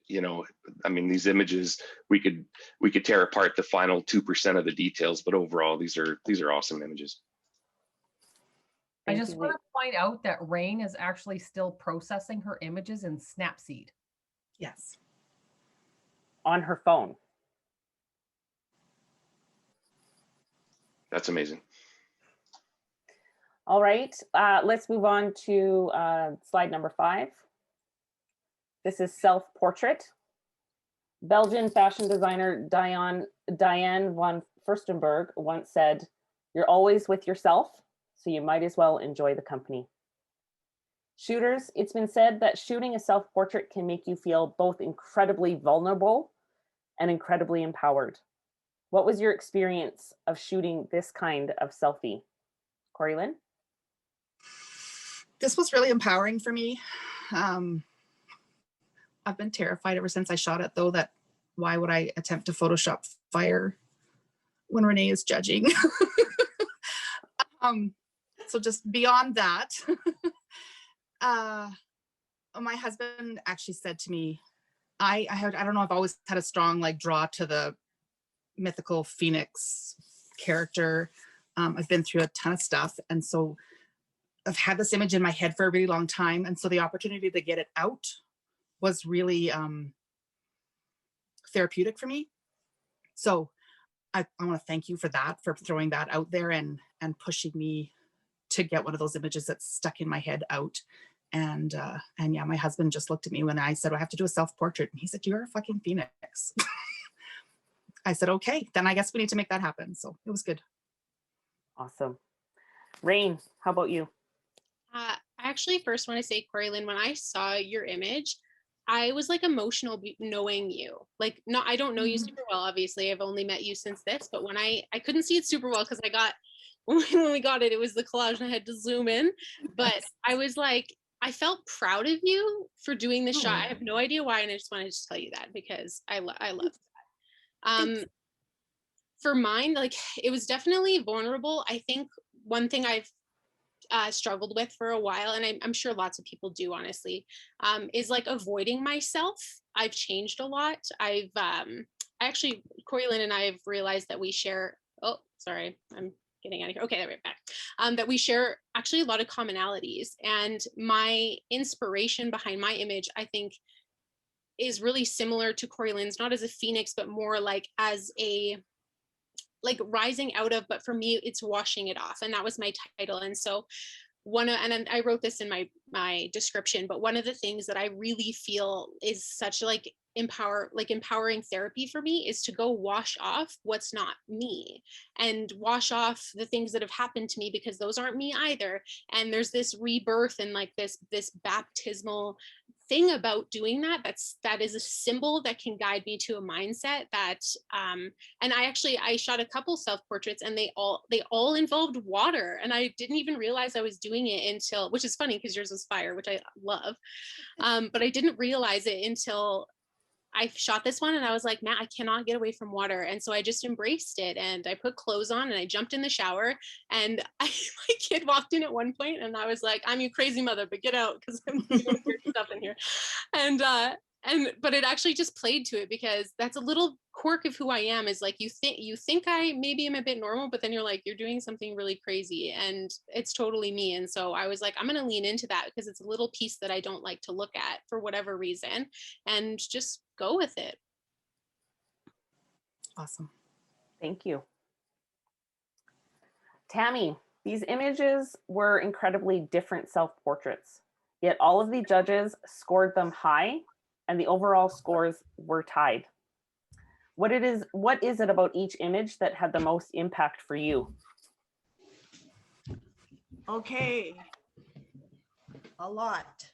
you know, I mean, these images, we could tear apart the final 2% of the details, but overall, these are awesome images. I just want to point out that Rain is actually still processing her images in Snapseed. Yes. On her phone. That's amazing. All right, let's move on to slide number 5. This is self-portrait. Belgian fashion designer Diane van Furstenberg once said, "You're always with yourself, so you might as well enjoy the company." Shooters, it's been said that shooting a self-portrait can make you feel both incredibly vulnerable and incredibly empowered. What was your experience of shooting this kind of selfie? Corey Lynn? This was really empowering for me. I've been terrified ever since I shot it, though, that why would I attempt to Photoshop fire when Renee is judging? So just beyond that, my husband actually said to me, I don't know, I've always had a strong like draw to the mythical Phoenix character. I've been through a ton of stuff. And so I've had this image in my head for a really long time. And so the opportunity to get it out was really therapeutic for me. So I want to thank you for that, for throwing that out there and pushing me to get one of those images that's stuck in my head out. And yeah, my husband just looked at me when I said, well, I have to do a self-portrait. And he said, you're a fucking Phoenix. I said, okay, then I guess we need to make that happen. So it was good. Awesome. Rain, how about you? I actually first want to say, Corey Lynn, when I saw your image, I was like emotional knowing you. Like, not, I don't know you super well, obviously. I've only met you since this, but when I couldn't see it super well because I got, when we got it, it was the collage and I had to zoom in. But I was like, I felt proud of you for doing the shot. I have no idea why, and I just wanted to tell you that because I love that. For mine, like, it was definitely vulnerable. I think one thing I've struggled with for a while, and I'm sure lots of people do, honestly, is like avoiding myself. I've changed a lot. I've actually, Corey Lynn and I have realized that we share, oh, sorry, I'm getting out of here. Okay, there we're back. That we share actually a lot of commonalities, and my inspiration behind my image, I think, is really similar to Corey Lynn's, not as a phoenix, but more like as a, like rising out of, but for me, it's washing it off. And that was my title. And so and I wrote this in my description, but one of the things that I really feel is such like empowering therapy for me is to go wash off what's not me and wash off the things that have happened to me, because those aren't me either. And there's this rebirth and like this baptismal thing about doing that is a symbol that can guide me to a mindset that and I shot a couple self-portraits, and they all involved water, and I didn't even realize I was doing it until, which is funny because yours was fire, which I love, but I didn't realize it until I shot this one, and I was like, man, I cannot get away from water. And so I just embraced it, and I put clothes on and I jumped in the shower, and my kid walked in at one point, and I was like, I'm your crazy mother, but get out because I'm doing weird stuff in here. But it actually just played to it, because that's a little quirk of who I am, is like, you think I maybe am a bit normal, but then you're like, you're doing something really crazy, and it's totally me. And so I was like, I'm going to lean into that because it's a little piece that I don't like to look at for whatever reason, and just go with it. Awesome. Thank you. Tammy, these images were incredibly different self-portraits, yet all of the judges scored them high, and the overall scores were tied. What is it about each image that had the most impact for you? Okay, a lot.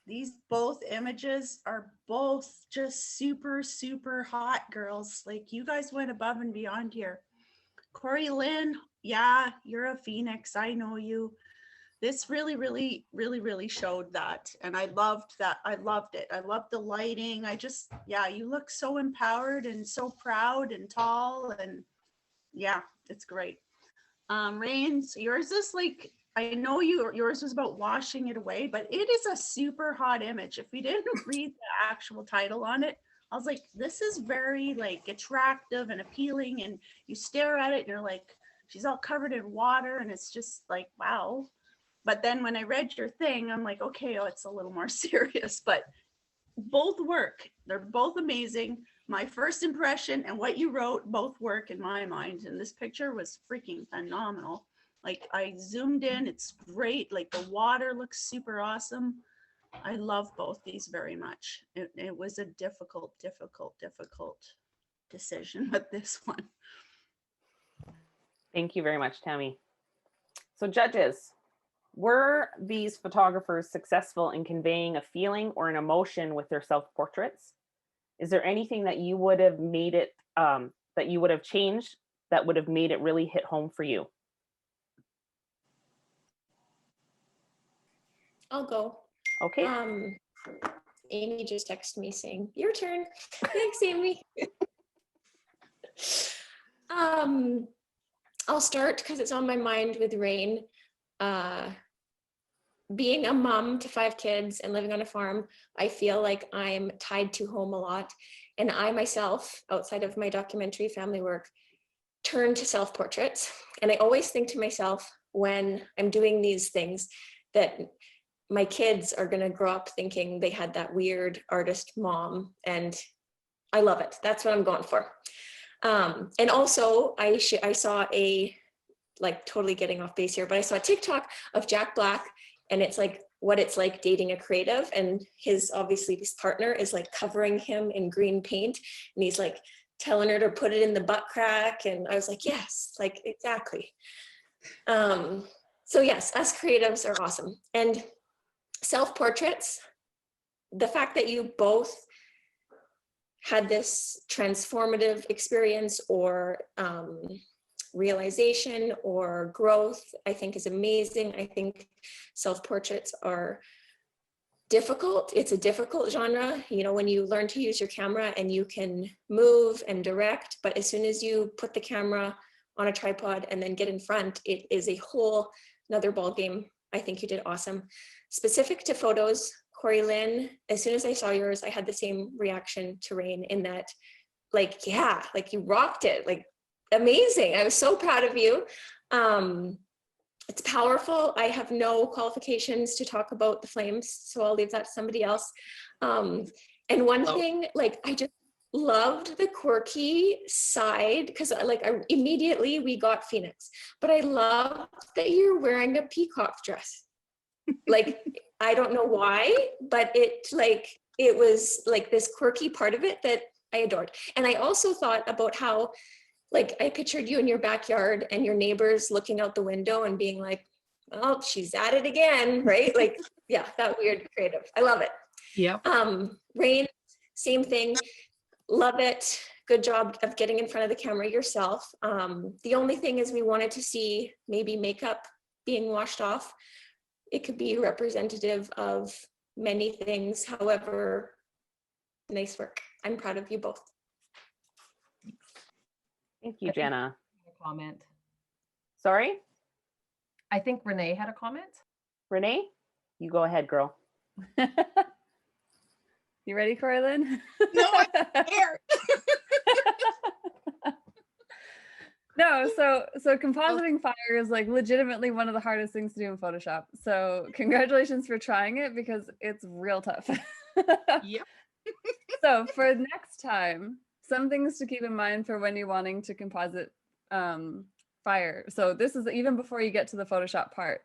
These both images are both just super, super hot, girls. Like, you guys went above and beyond here. Corey Lynn, yeah, you're a phoenix. I know you. This really, really, really, really showed that. And I loved that. I loved it. I loved the lighting. Yeah, you look so empowered and so proud and tall. And yeah, it's great. Rains, yours is like, I know yours was about washing it away, but it is a super hot image. If we didn't read the actual title on it, I was like, this is very like attractive and appealing. And you stare at it and you're like, she's all covered in water. And it's just like, wow. But then when I read your thing, I'm like, okay, oh, it's a little more serious, but both work. They're both amazing. My first impression and what you wrote both work in my mind. And this picture was freaking phenomenal. Like, I zoomed in, it's great. Like, the water looks super awesome. I love both these very much. It was a difficult decision with this one. Thank you very much, Tammy. So judges, were these photographers successful in conveying a feeling or an emotion with their self-portraits? Is there anything that you would have made it, that you would have changed that would have made it really hit home for you? I'll go. Okay. Amy just texted me saying, your turn. Thanks, Amy. I'll start because it's on my mind with Rain. Being a mom to 5 kids and living on a farm, I feel like I'm tied to home a lot. And I myself, outside of my documentary family work, turn to self-portraits. And I always think to myself when I'm doing these things that my kids are going to grow up thinking they had that weird artist mom, and I love it. That's what I'm going for. And also I saw like totally getting off base here, but I saw a TikTok of Jack Black, and it's like what it's like dating a creative, and obviously his partner is like covering him in green paint, and he's like telling her to put it in the butt crack. And I was like, yes, like exactly. So yes, us creatives are awesome. And self-portraits, the fact that you both had this transformative experience or realization or growth, I think is amazing. I think self-portraits are difficult. It's a difficult genre, you know, when you learn to use your camera and you can move and direct, but as soon as you put the camera on a tripod and then get in front, it is a whole another ball game. I think you did awesome. Specific to photos, Corey Lynn, as soon as I saw yours, I had the same reaction to Rain in that, like, yeah, like you rocked it, like amazing. I was so proud of you. It's powerful. I have no qualifications to talk about the flames, so I'll leave that to somebody else. And one thing, like, I just loved the quirky side, because immediately we got Phoenix, but I love that you're wearing a peacock dress. Like, I don't know why, but it was like this quirky part of it that I adored. And I also thought about how, like, I pictured you in your backyard and your neighbors looking out the window and being like, oh, she's at it again, right? Like, yeah, that weird creative. I love it. Yeah. Rain, same thing. Love it. Good job of getting in front of the camera yourself. The only thing is we wanted to see maybe makeup being washed off. It could be representative of many things. However, nice work. I'm proud of you both. Thank you, Jenna. A comment. Sorry? I think Renee had a comment. Renee, you go ahead, girl. You ready, Corey Lynn? No, I'm scared. No, so compositing fire is like legitimately one of the hardest things to do in Photoshop. So congratulations for trying it, because it's real tough. Yep. So for next time, some things to keep in mind for when you're wanting to composite fire. So this is even before you get to the Photoshop part.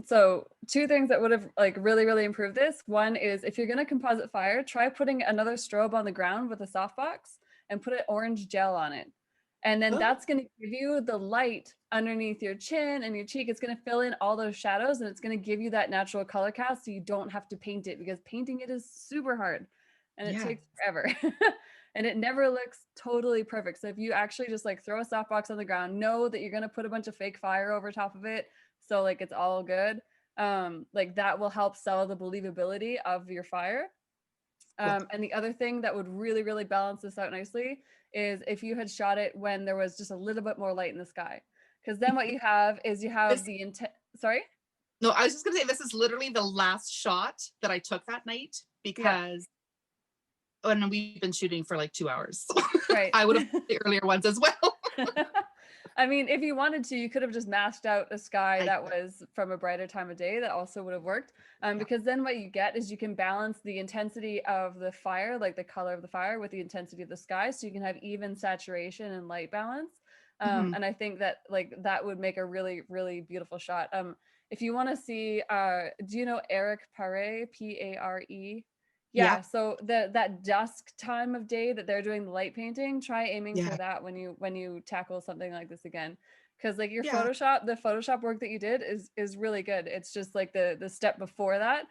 So two things that would have like really improved this. One is, if you're going to composite fire, try putting another strobe on the ground with a softbox and put an orange gel on it. And then that's going to give you the light underneath your chin and your cheek. It's going to fill in all those shadows, and it's going to give you that natural color cast, so you don't have to paint it, because painting it is super hard and it takes forever. And it never looks totally perfect. So if you actually just like throw a softbox on the ground, know that you're going to put a bunch of fake fire over top of it, so like it's all good. Like that will help sell the believability of your fire. And the other thing that would really balance this out nicely is if you had shot it when there was just a little bit more light in the sky, because then what you have is you have the intent. Sorry? No, I was just gonna say, this is literally the last shot that I took that night, because and we've been shooting for like 2 hours. Right. I would have put the earlier ones as well. I mean, if you wanted to, you could have just masked out a sky that was from a brighter time of day. That also would have worked. Because then what you get is you can balance the intensity of the fire, like the color of the fire, with the intensity of the sky. So you can have even saturation and light balance. And I think that like that would make a really beautiful shot. If you want to see, do you know Eric Pare, Pare? Yeah, so that dusk time of day that they're doing the light painting, try aiming for that when you tackle something like this again, because like your the Photoshop work that you did is really good. It's just like the step before that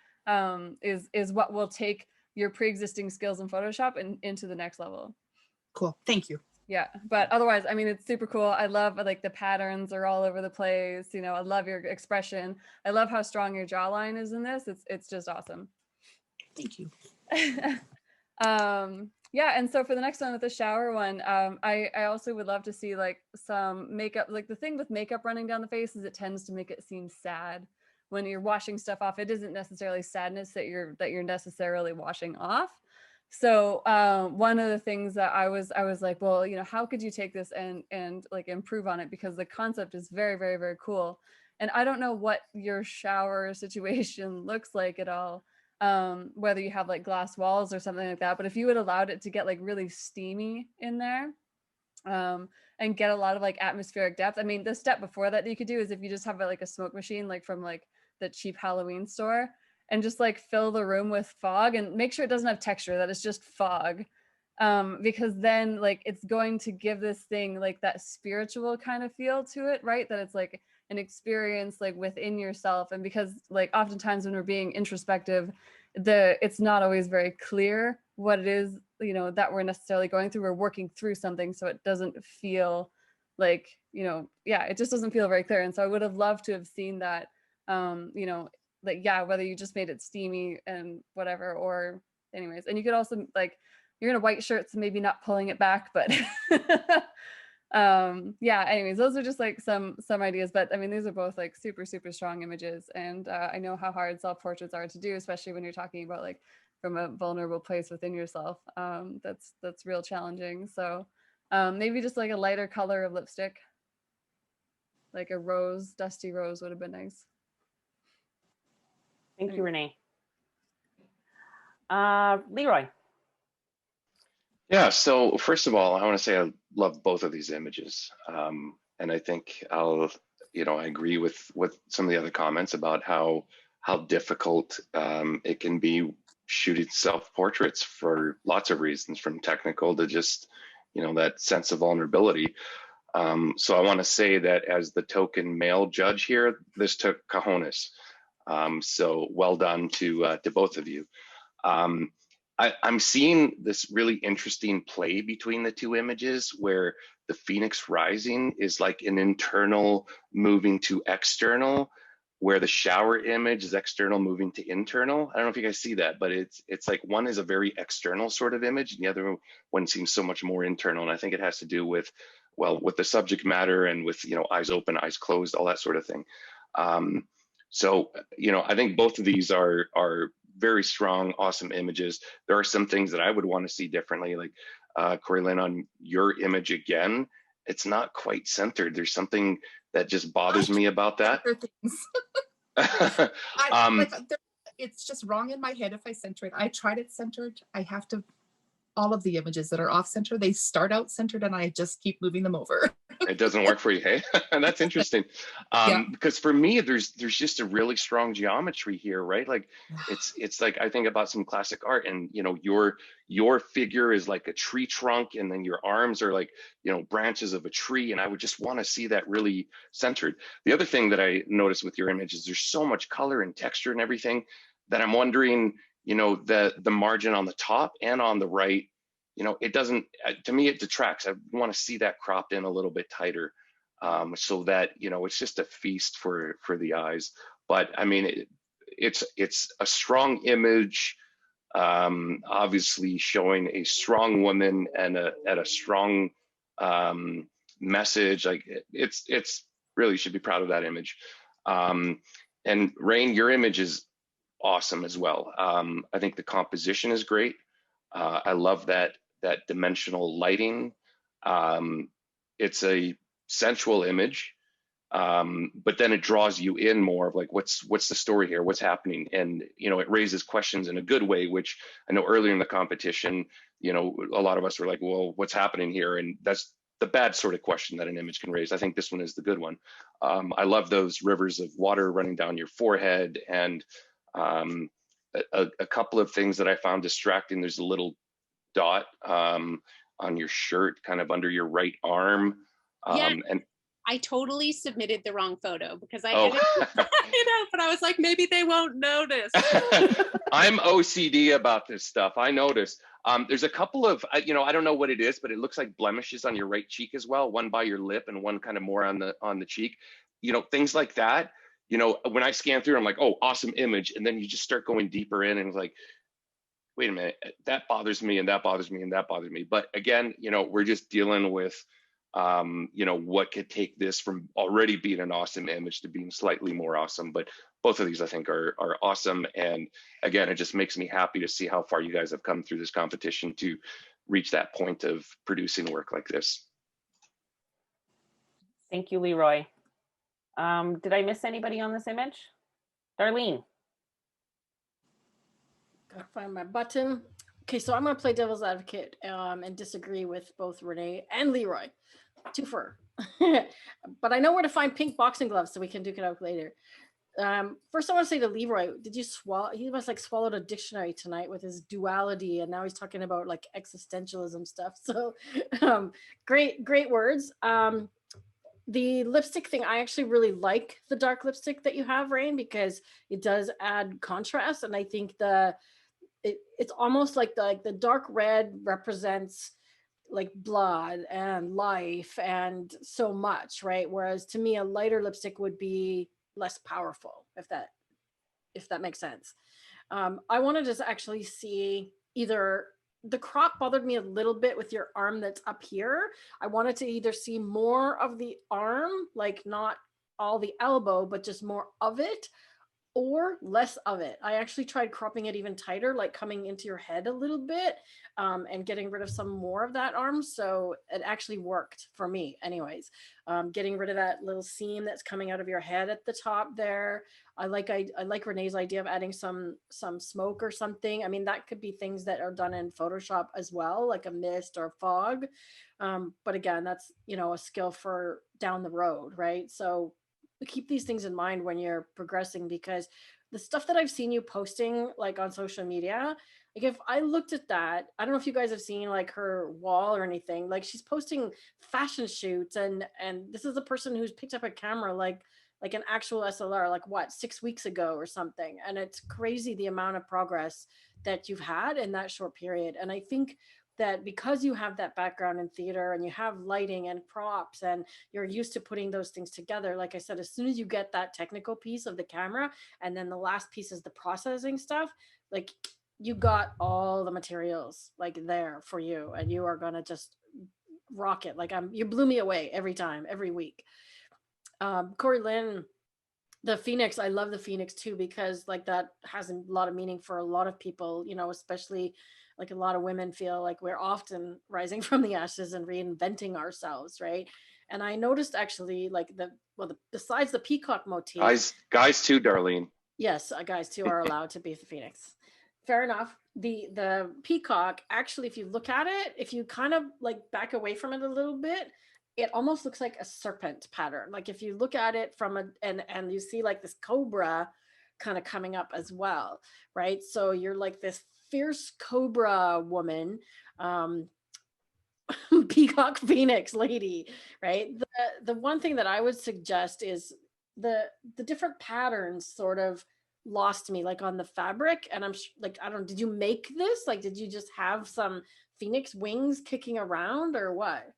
is what will take your pre-existing skills in Photoshop and into the next level. Cool, thank you. Yeah, but otherwise, I mean, it's super cool. I love like the patterns are all over the place. You know, I love your expression. I love how strong your jawline is in this. It's just awesome. Thank you. Yeah, and so for the next one with the shower one, I also would love to see like some makeup. Like the thing with makeup running down the face is it tends to make it seem sad when you're washing stuff off. It isn't necessarily sadness that you're necessarily washing off. So one of the things that I was like, well, you know, how could you take this and like improve on it, because the concept is very cool. And I don't know what your shower situation looks like at all, whether you have like glass walls or something like that, but if you had allowed it to get like really steamy in there, and get a lot of like atmospheric depth. I mean, the step before that you could do is if you just have like a smoke machine, like from like the cheap Halloween store, and just like fill the room with fog and make sure it doesn't have texture, that it's just fog. Because then like it's going to give this thing like that spiritual kind of feel to it, right? That it's like an experience like within yourself. And because like oftentimes when we're being introspective, it's not always very clear what it is, you know, that we're necessarily going through. We're working through something, so it doesn't feel like, you know, yeah, it just doesn't feel very clear. And so I would have loved to have seen that, you know, like, yeah, whether you just made it steamy and whatever, or anyways. And you could also, like, you're in a white shirt, so maybe not pulling it back, but yeah, anyways, those are just like some ideas. But I mean, these are both like super strong images, and I know how hard self-portraits are to do, especially when you're talking about like from a vulnerable place within yourself. That's real challenging. So maybe just like a lighter color of lipstick, like a rose, dusty rose would have been nice. Thank you, Renee. Leroy. Yeah, so first of all, I want to say I love both of these images. And I think I agree with some of the other comments about how difficult it can be shooting self-portraits for lots of reasons, from technical to just, that sense of vulnerability. So I want to say that as the token male judge here, this took cojones. So well done to both of you. I'm seeing this really interesting play between the two images where the Phoenix rising is like an internal moving to external, where the shower image is external moving to internal. I don't know if you guys see that, but it's like one is a very external sort of image and the other one seems so much more internal. And I think it has to do with, well, with the subject matter and with, eyes open, eyes closed, all that sort of thing. So, I think both of these are very strong, awesome images. There are some things that I would want to see differently, like Corey Lynn, on your image again, it's not quite centered. There's something that just bothers me about that. It's just wrong in my head if I center it. I tried it centered. I have to, all of the images that are off center, they start out centered and I just keep moving them over. It doesn't work for you, hey? That's interesting. Because for me, there's just a really strong geometry here, right? Like it's like, I think about some classic art and, your figure is like a tree trunk and then your arms are like, branches of a tree. And I would just want to see that really centered. The other thing that I noticed with your image is there's so much color and texture and everything that I'm wondering, the margin on the top and on the right, it doesn't, to me, it detracts. I want to see that cropped in a little bit tighter, so that, it's just a feast for the eyes. But I mean, it's a strong image, obviously showing a strong woman and at a strong message. Like it's really, you should be proud of that image. And Rain, your image is awesome as well. I think the composition is great. I love that dimensional lighting. It's a sensual image, but then it draws you in more of like, what's the story here? What's happening? And, it raises questions in a good way, which I know earlier in the competition, a lot of us were like, well, what's happening here? And that's the bad sort of question that an image can raise. I think this one is the good one. I love those rivers of water running down your forehead, and a couple of things that I found distracting. There's a little dot on your shirt, kind of under your right arm. And I totally submitted the wrong photo because I edited it out, but I was like, maybe they won't notice. I'm OCD about this stuff. I noticed. There's a couple of, I don't know what it is, but it looks like blemishes on your right cheek as well. One by your lip and one kind of more on the cheek. Things like that. When I scan through, I'm like, oh, awesome image. And then you just start going deeper in and it's like, wait a minute, that bothers me and that bothers me and that bothers me. But again, we're just dealing with, what could take this from already being an awesome image to being slightly more awesome. But both of these, I think, are awesome. And again, it just makes me happy to see how far you guys have come through this competition to reach that point of producing work like this. Thank you, Leroy. Did I miss anybody on this image? Darlene. Gotta find my button. Okay, so I'm gonna play devil's advocate and disagree with both Renee and Leroy. Twofer. But I know where to find pink boxing gloves, so we can duke it out later. First, I want to say to Leroy, did you swallow? He must like swallowed a dictionary tonight with his duality, and now he's talking about like existentialism stuff. So, great words. The lipstick thing, I actually really like the dark lipstick that you have, Rain, because it does add contrast. And I think it's almost like the dark red represents like blood and life and so much, right? Whereas to me, a lighter lipstick would be less powerful, if that makes sense. I want to just actually see either the crop bothered me a little bit with your arm that's up here. I wanted to either see more of the arm, like not all the elbow, but just more of it, or less of it. I actually tried cropping it even tighter, like coming into your head a little bit, and getting rid of some more of that arm. So it actually worked for me anyways. Getting rid of that little seam that's coming out of your head at the top there. I like Renee's idea of adding some smoke or something. I mean, that could be things that are done in Photoshop as well, like a mist or fog. But again, that's, a skill for down the road, right? So keep these things in mind when you're progressing, because the stuff that I've seen you posting like on social media, like if I looked at that, I don't know if you guys have seen like her wall or anything, like she's posting fashion shoots, and this is a person who's picked up a camera like an actual SLR, like what, 6 weeks ago or something. And it's crazy the amount of progress that you've had in that short period. And I think that because you have that background in theater and you have lighting and props and you're used to putting those things together, like I said, as soon as you get that technical piece of the camera and then the last piece is the processing stuff, like you got all the materials like there for you, and you are gonna just rock it. Like you blew me away every time, every week. Corey Lynn, the Phoenix, I love the Phoenix too, because like that has a lot of meaning for a lot of people, especially like a lot of women feel like we're often rising from the ashes and reinventing ourselves, right? And I noticed actually like besides the peacock motif, guys too, Darlene. yes, guys too are allowed to be the Phoenix. Fair enough. The peacock, actually, if you look at it, if you kind of like back away from it a little bit, it almost looks like a serpent pattern. Like if you look at it from and you see like this cobra kind of coming up as well, right? So you're like this fierce cobra woman, peacock phoenix lady, right? The one thing that I would suggest is the different patterns sort of lost me like on the fabric. And I'm like, I don't, did you make this? Like, did you just have some phoenix wings kicking around or what?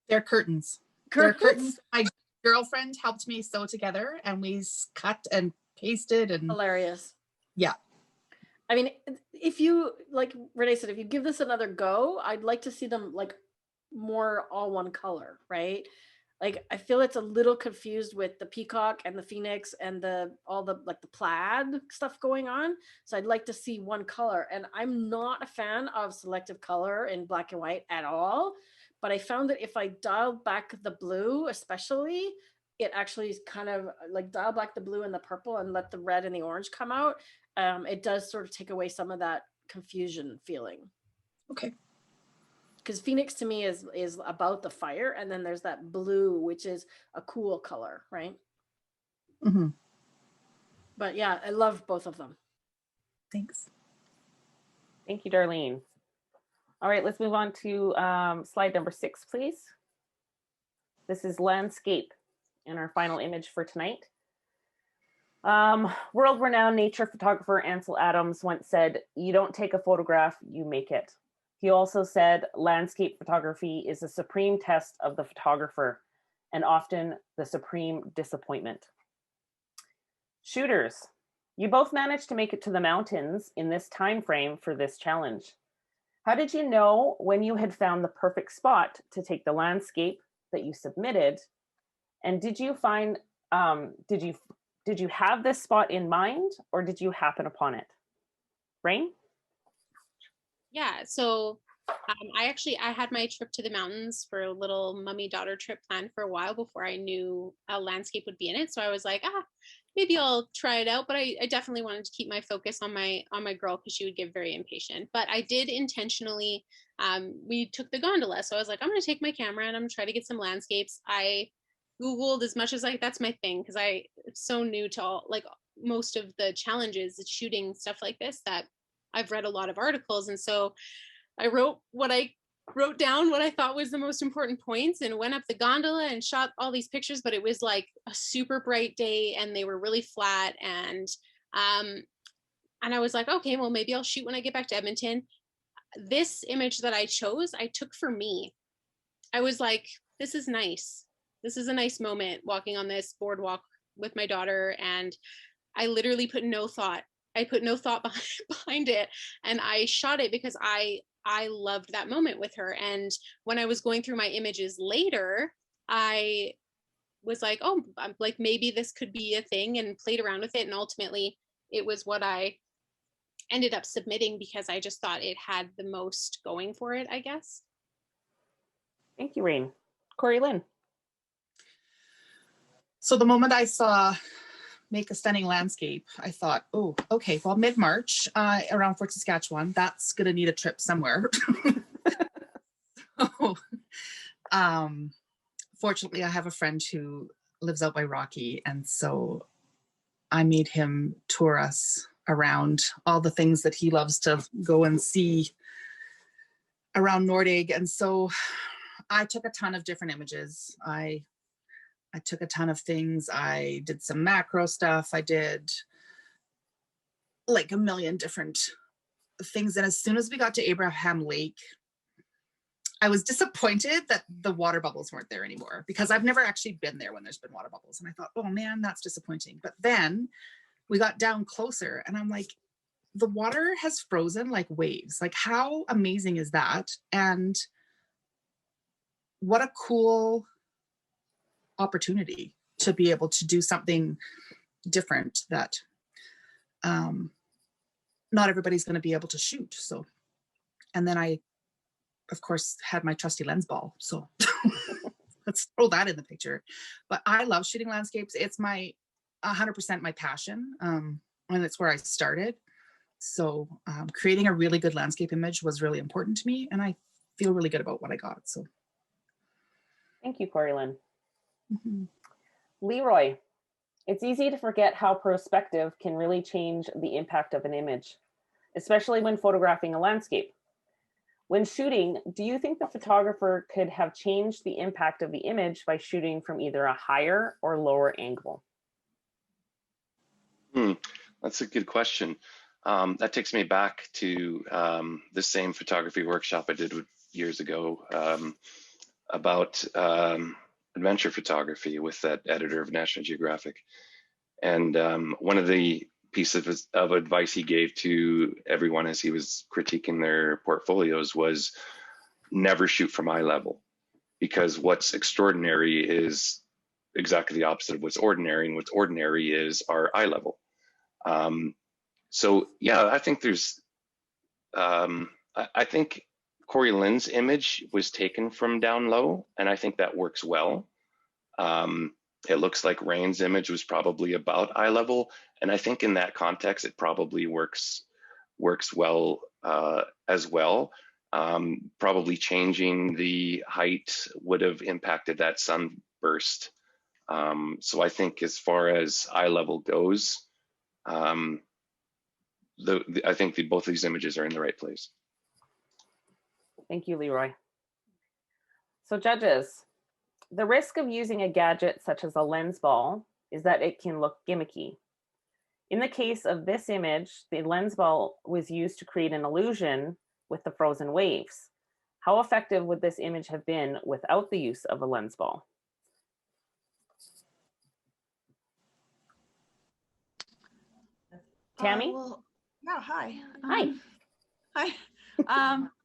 They're curtains. They're curtains. My girlfriend helped me sew together, and we cut and pasted, and hilarious. Yeah. I mean, if you, like Renee said, if you give this another go, I'd like to see them like more all one color, right? Like I feel it's a little confused with the peacock and the phoenix and all the like the plaid stuff going on. So I'd like to see one color. And I'm not a fan of selective color in black and white at all. But I found that if I dialed back the blue, especially, it actually is kind of like dial back the blue and the purple and let the red and the orange come out. It does sort of take away some of that confusion feeling. Okay. Because Phoenix to me is about the fire, and then there's that blue, which is a cool color, right? Mm-hmm. But yeah, I love both of them. Thanks. Thank you, Darlene. All right, let's move on to slide number 6, please. This is landscape and our final image for tonight. World-renowned nature photographer Ansel Adams once said, "You don't take a photograph, you make it." He also said, landscape photography is a supreme test of the photographer and often the supreme disappointment. Shooters, you both managed to make it to the mountains in this time frame for this challenge. How did you know when you had found the perfect spot to take the landscape that you submitted? And did you find, did you have this spot in mind, or did you happen upon it? Rain? Yeah, so I had my trip to the mountains for a little mummy daughter trip planned for a while before I knew a landscape would be in it. So I was like, maybe I'll try it out. But I definitely wanted to keep my focus on my girl, because she would get very impatient. But I did intentionally, we took the gondola. So I was like, I'm going to take my camera and I'm going to try to get some landscapes. I Googled as much as that's my thing, because I'm so new to all, like most of the challenges, shooting stuff like this, that I've read a lot of articles. And so I wrote what I wrote down what I thought was the most important points and went up the gondola and shot all these pictures, but it was like a super bright day and they were really flat. And I was like, okay, well, maybe I'll shoot when I get back to Edmonton. This image that I chose, I took for me. I was like, this is nice. This is a nice moment walking on this boardwalk with my daughter. And I literally put no thought. I put no thought behind it. And I shot it because I loved that moment with her. And when I was going through my images later, I was like, oh, I'm like, maybe this could be a thing, and played around with it. And ultimately it was what I ended up submitting because I just thought it had the most going for it, I guess. Thank you, Rain. Corey Lynn. So the moment I saw Make a Stunning Landscape, I thought, oh, okay, well, mid-March, around Fort Saskatchewan, that's gonna need a trip somewhere. So, fortunately, I have a friend who lives out by Rocky, and so I made him tour us around all the things that he loves to go and see around Nordig. And so I took a ton of different images. I took a ton of things. I did some macro stuff. I did like a million different things. And as soon as we got to Abraham Lake, I was disappointed that the water bubbles weren't there anymore, because I've never actually been there when there's been water bubbles. And I thought, oh man, that's disappointing. But then we got down closer and I'm like, the water has frozen like waves. Like, how amazing is that? And what a cool opportunity to be able to do something different that not everybody's going to be able to shoot. So, and then I, of course, had my trusty lens ball. So let's throw that in the picture. But I love shooting landscapes. It's my 100% my passion. And it's where I started. So creating a really good landscape image was really important to me. And I feel really good about what I got. So. Thank you, Corey Lynn. Mm-hmm. Leroy, it's easy to forget how perspective can really change the impact of an image, especially when photographing a landscape. When shooting, do you think the photographer could have changed the impact of the image by shooting from either a higher or lower angle? That's a good question. That takes me back to the same photography workshop I did years ago about adventure photography with that editor of National Geographic. And one of the pieces of advice he gave to everyone as he was critiquing their portfolios was never shoot from eye level, because what's extraordinary is exactly the opposite of what's ordinary, and what's ordinary is our eye level. So yeah, I think there's, I think Corey Lynn's image was taken from down low, and I think that works well. It looks like Rain's image was probably about eye level, and I think in that context, it probably works well as well. Probably changing the height would have impacted that sunburst. So I think as far as eye level goes, I think both of these images are in the right place. Thank you, Leroy. So judges, the risk of using a gadget such as a lens ball is that it can look gimmicky. In the case of this image, the lens ball was used to create an illusion with the frozen waves. How effective would this image have been without the use of a lens ball? Tammy? Yeah, hi. Hi. Hi.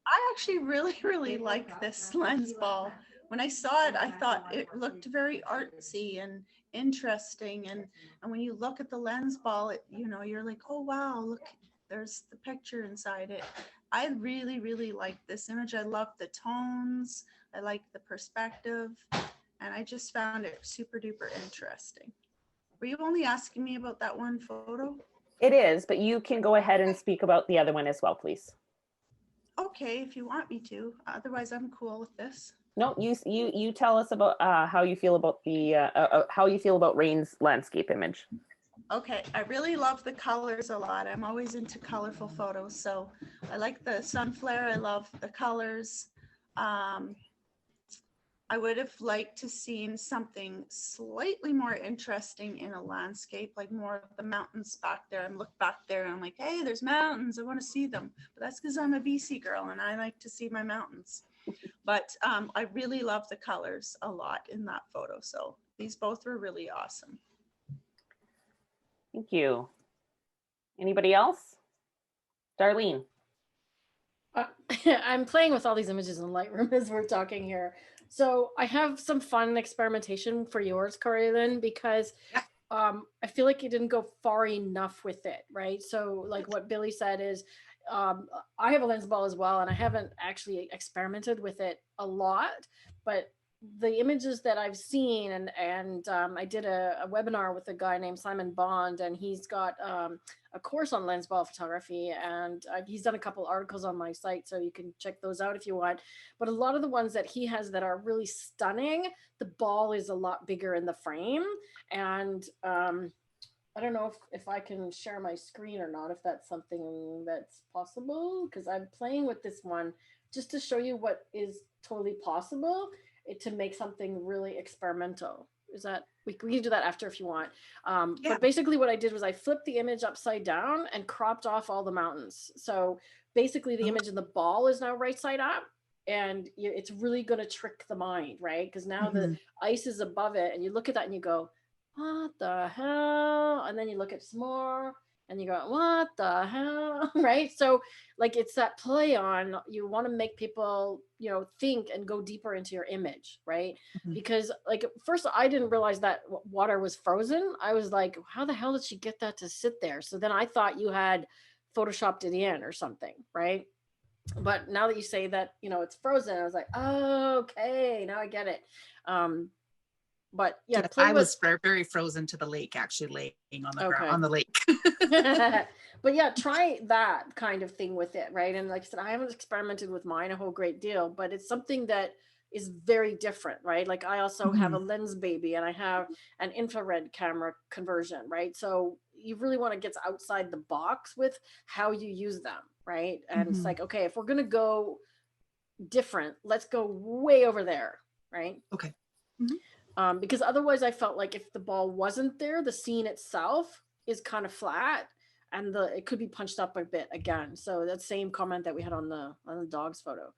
I actually really like this lens ball. When I saw it, I thought it looked very artsy and interesting. And when you look at the lens ball, you're like, oh, wow, look, there's the picture inside it. I really like this image. I love the tones. I like the perspective. And I just found it super duper interesting. Were you only asking me about that one photo? It is, but you can go ahead and speak about the other one as well, please. Okay, if you want me to. Otherwise, I'm cool with this. No, you tell us about how you feel about Rain's landscape image. Okay, I really love the colors a lot. I'm always into colorful photos, so I like the sun flare. I love the colors. I would have liked to seen something slightly more interesting in a landscape, like more of the mountains back there. And look back there and I'm like, hey, there's mountains. I want to see them. But that's because I'm a BC girl and I like to see my mountains. But I really love the colors a lot in that photo. So these both were really awesome. Thank you. Anybody else? Darlene. I'm playing with all these images in Lightroom as we're talking here. So I have some fun experimentation for yours, Corylyn, because I feel like you didn't go far enough with it, right? So like what Billy said is, I have a lens ball as well, and I haven't actually experimented with it a lot, but the images that I've seen, and I did a webinar with a guy named Simon Bond, and he's got a course on lens ball photography, and he's done a couple articles on my site, so you can check those out if you want. But a lot of the ones that he has that are really stunning, the ball is a lot bigger in the frame, and I don't know if I can share my screen or not, if that's something that's possible, because I'm playing with this one just to show you what is totally possible, to make something really experimental. Is that, we can do that after if you want. But basically what I did was I flipped the image upside down and cropped off all the mountains. So basically the image in the ball is now right side up, and it's really going to trick the mind, right? Because now the ice is above it, and you look at that and you go, what the hell? And then you look at some more and you go, what the hell? Right? So like, it's that play on, you want to make people, think and go deeper into your image, right? Because like, first I didn't realize that water was frozen. I was like, how the hell did she get that to sit there? So then I thought you had photoshopped it in or something, right? But now that you say that, it's frozen, I was like, oh, okay, now I get it. But yeah, I was very frozen to the lake, actually laying on the ground on the lake. But yeah, try that kind of thing with it, right? And like I said, I haven't experimented with mine a whole great deal, but it's something that is very different, right? Like I also have a lens baby, and I have an infrared camera conversion, right? So you really want to get outside the box with how you use them, right? And it's like, okay, if we're gonna go different, let's go way over there, right? Okay. Because otherwise I felt like if the ball wasn't there, the scene itself is kind of flat, and it could be punched up a bit again. So that same comment that we had on the dog's photo.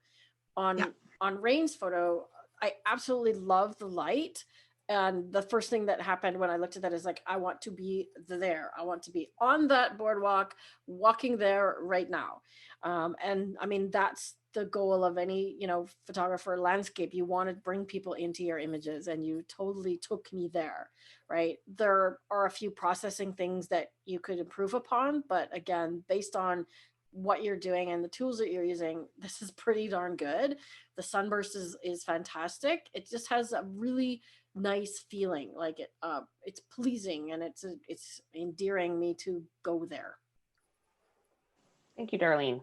On Rain's photo, I absolutely love the light. And the first thing that happened when I looked at that is like, I want to be there. I want to be on that boardwalk, walking there right now. And I mean, that's the goal of any, photographer landscape. You want to bring people into your images, and you totally took me there, right? There are a few processing things that you could improve upon, but again, based on what you're doing and the tools that you're using, this is pretty darn good. The sunburst is fantastic. It just has a really nice feeling, like it's pleasing, and it's endearing me to go there. Thank you, Darlene.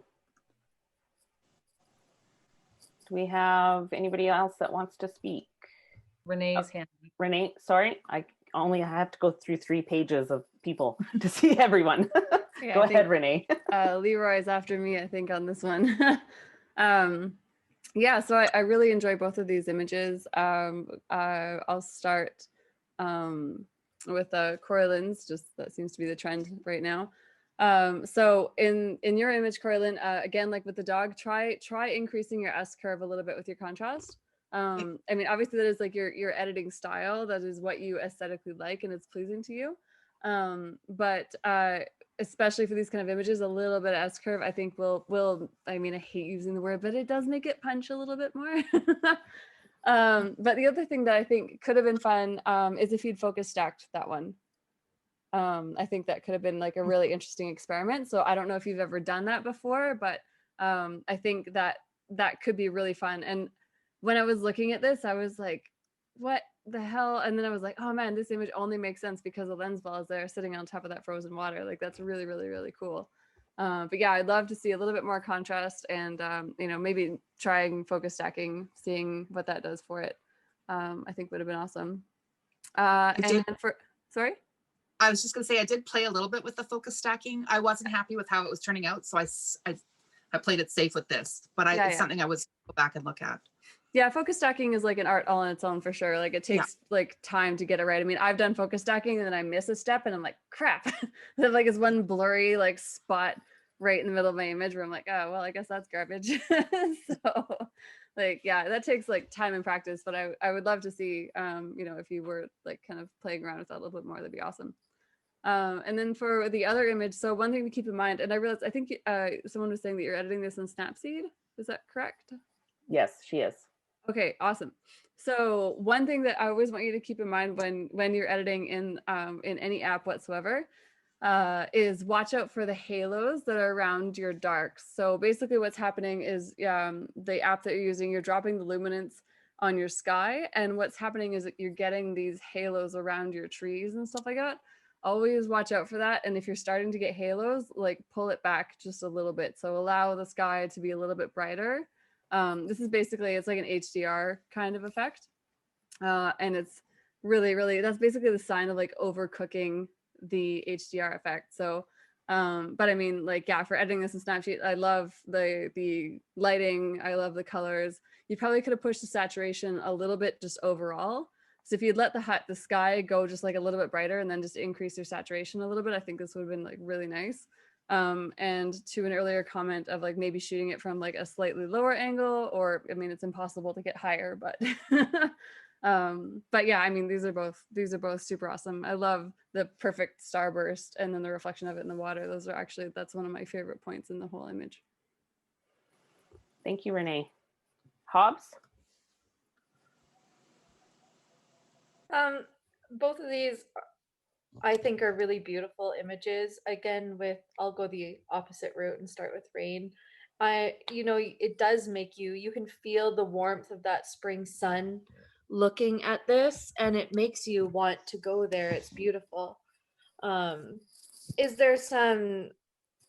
Do we have anybody else that wants to speak? Renee's hand. Renee, sorry, I have to go through 3 pages of people to see everyone. Yeah, Go ahead, Renee. Leroy's after me, I think, on this one. Yeah, so I really enjoy both of these images. I'll start with Corylyn's, just that seems to be the trend right now. So in your image, Corylyn, again, like with the dog, try increasing your S curve a little bit with your contrast. I mean, obviously that is like your editing style. That is what you aesthetically like, and it's pleasing to you. But especially for these kind of images, a little bit of S curve, I think will, I mean, I hate using the word, but it does make it punch a little bit more. But the other thing that I think could have been fun is if you'd focus stacked that one. I think that could have been like a really interesting experiment. So I don't know if you've ever done that before, but I think that could be really fun. And when I was looking at this, I was like, what the hell? And then I was like, oh man, this image only makes sense because the lens ball is there sitting on top of that frozen water. Like that's really, really, really cool. But yeah, I'd love to see a little bit more contrast, and maybe trying focus stacking, seeing what that does for it. I think would have been awesome. Sorry? I was just going to say, I did play a little bit with the focus stacking. I wasn't happy with how it was turning out, so I I played it safe with this, but it's something I was go back and look at. Yeah, focus stacking is like an art all on its own for sure. Like it takes like time to get it right. I mean, I've done focus stacking and then I miss a step and I'm like, crap. Then like it's one blurry like spot right in the middle of my image where I'm like, oh, well, I guess that's garbage. So like, yeah, that takes like time and practice, but I would love to see, you know, if you were like kind of playing around with that a little bit more, that'd be awesome. And then for the other image, so one thing to keep in mind, and I realized, I think someone was saying that you're editing this in Snapseed. Is that correct? Yes, she is. Okay, awesome. So one thing that I always want you to keep in mind when you're editing in any app whatsoever is watch out for the halos that are around your darks. So basically what's happening is the app that you're using, you're dropping the luminance on your sky, and what's happening is that you're getting these halos around your trees and stuff like that. Always watch out for that. And if you're starting to get halos, like pull it back just a little bit. So allow the sky to be a little bit brighter. This is basically, it's like an HDR kind of effect. And it's really, that's basically the sign of like overcooking the HDR effect. So, but I mean, like, yeah, for editing this in Snapseed, I love the lighting. I love the colors. You probably could have pushed the saturation a little bit just overall. So if you'd let the sky go just like a little bit brighter and then just increase your saturation a little bit, I think this would have been like really nice. And to an earlier comment of like maybe shooting it from like a slightly lower angle, or I mean, it's impossible to get higher, but but yeah, I mean, these are both super awesome. I love the perfect starburst and then the reflection of it in the water. Those are actually, that's one of my favorite points in the whole image. Thank you, Renee. Hobbs? Both of these I think are really beautiful images. Again, I'll go the opposite route and start with rain. You know, it does make you can feel the warmth of that spring sun looking at this, and it makes you want to go there. It's beautiful. Is there some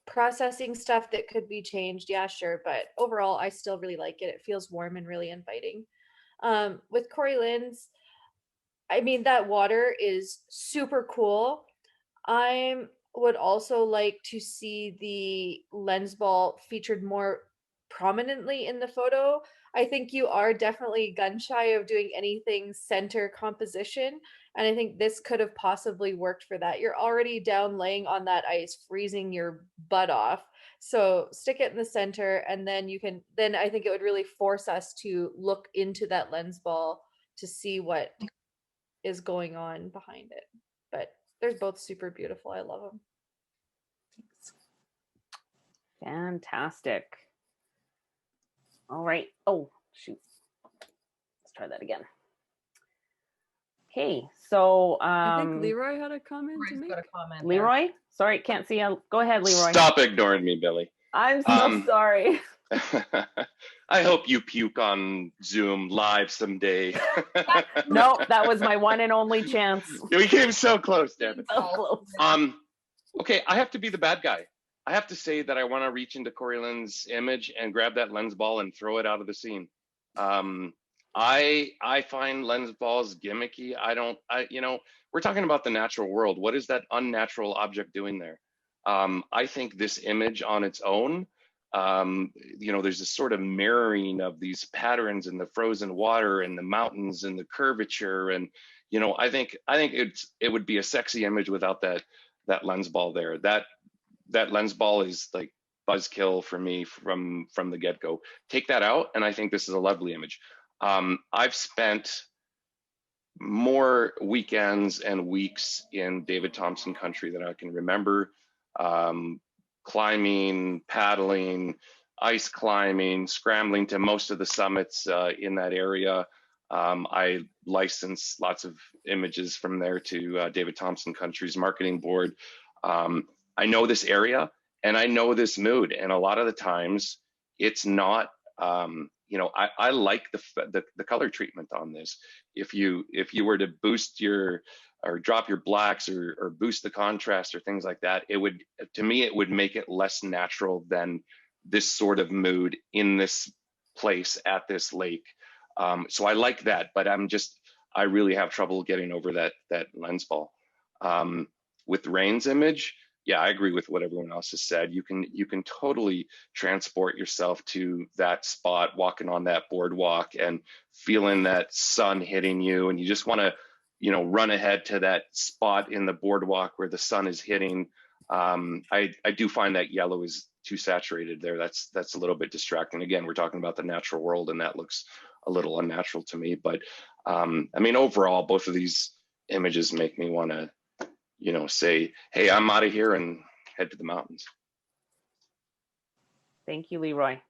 processing stuff that could be changed? Yeah, sure. But overall, I still really like it. It feels warm and really inviting. With Corey Lynn's, I mean, that water is super cool. I would also like to see the lens ball featured more prominently in the photo. I think you are definitely gun shy of doing anything center composition, and I think this could have possibly worked for that. You're already down laying on that ice, freezing your butt off. So stick it in the center, and then then I think it would really force us to look into that lens ball to see what is going on behind it. But they're both super beautiful. I love them. Fantastic. All right. Oh, shoot. Let's try that again. Okay, so I think Leroy had a comment to make. Got a comment Leroy? Sorry, can't see you. Go ahead, Leroy. Stop ignoring me, Billy. I'm so sorry. I hope you puke on Zoom live someday. No, that was my one and only chance. We came so close, damn it. So close. Okay, I have to be the bad guy. I have to say that I want to reach into Corey Lynn's image and grab that lens ball and throw it out of the scene. I find lens balls gimmicky. You know, we're talking about the natural world. What is that unnatural object doing there? I think this image on its own, you know, there's this sort of mirroring of these patterns in the frozen water and the mountains and the curvature, and you know, I think it would be a sexy image without that lens ball there. That lens ball is like buzzkill for me from the get-go. Take that out, and I think this is a lovely image. I've spent more weekends and weeks in David Thompson country than I can remember. Climbing, paddling, ice climbing, scrambling to most of the summits in that area. I license lots of images from there to David Thompson Country's marketing board. I know this area and I know this mood, and a lot of the times it's not. You know, I like the color treatment on this. If you were to boost or drop your blacks or boost the contrast or things like that, it would, to me, it would make it less natural than this sort of mood in this place at this lake. So I like that, but I really have trouble getting over that lens ball. With Rain's image, yeah, I agree with what everyone else has said. You can totally transport yourself to that spot, walking on that boardwalk and feeling that sun hitting you, and you just want to, run ahead to that spot in the boardwalk where the sun is hitting. I do find that yellow is too saturated there. That's a little bit distracting. Again, we're talking about the natural world, and that looks a little unnatural to me. But I mean, overall, both of these images make me want to, say, hey, I'm out of here and head to the mountains. Thank you, Leroy.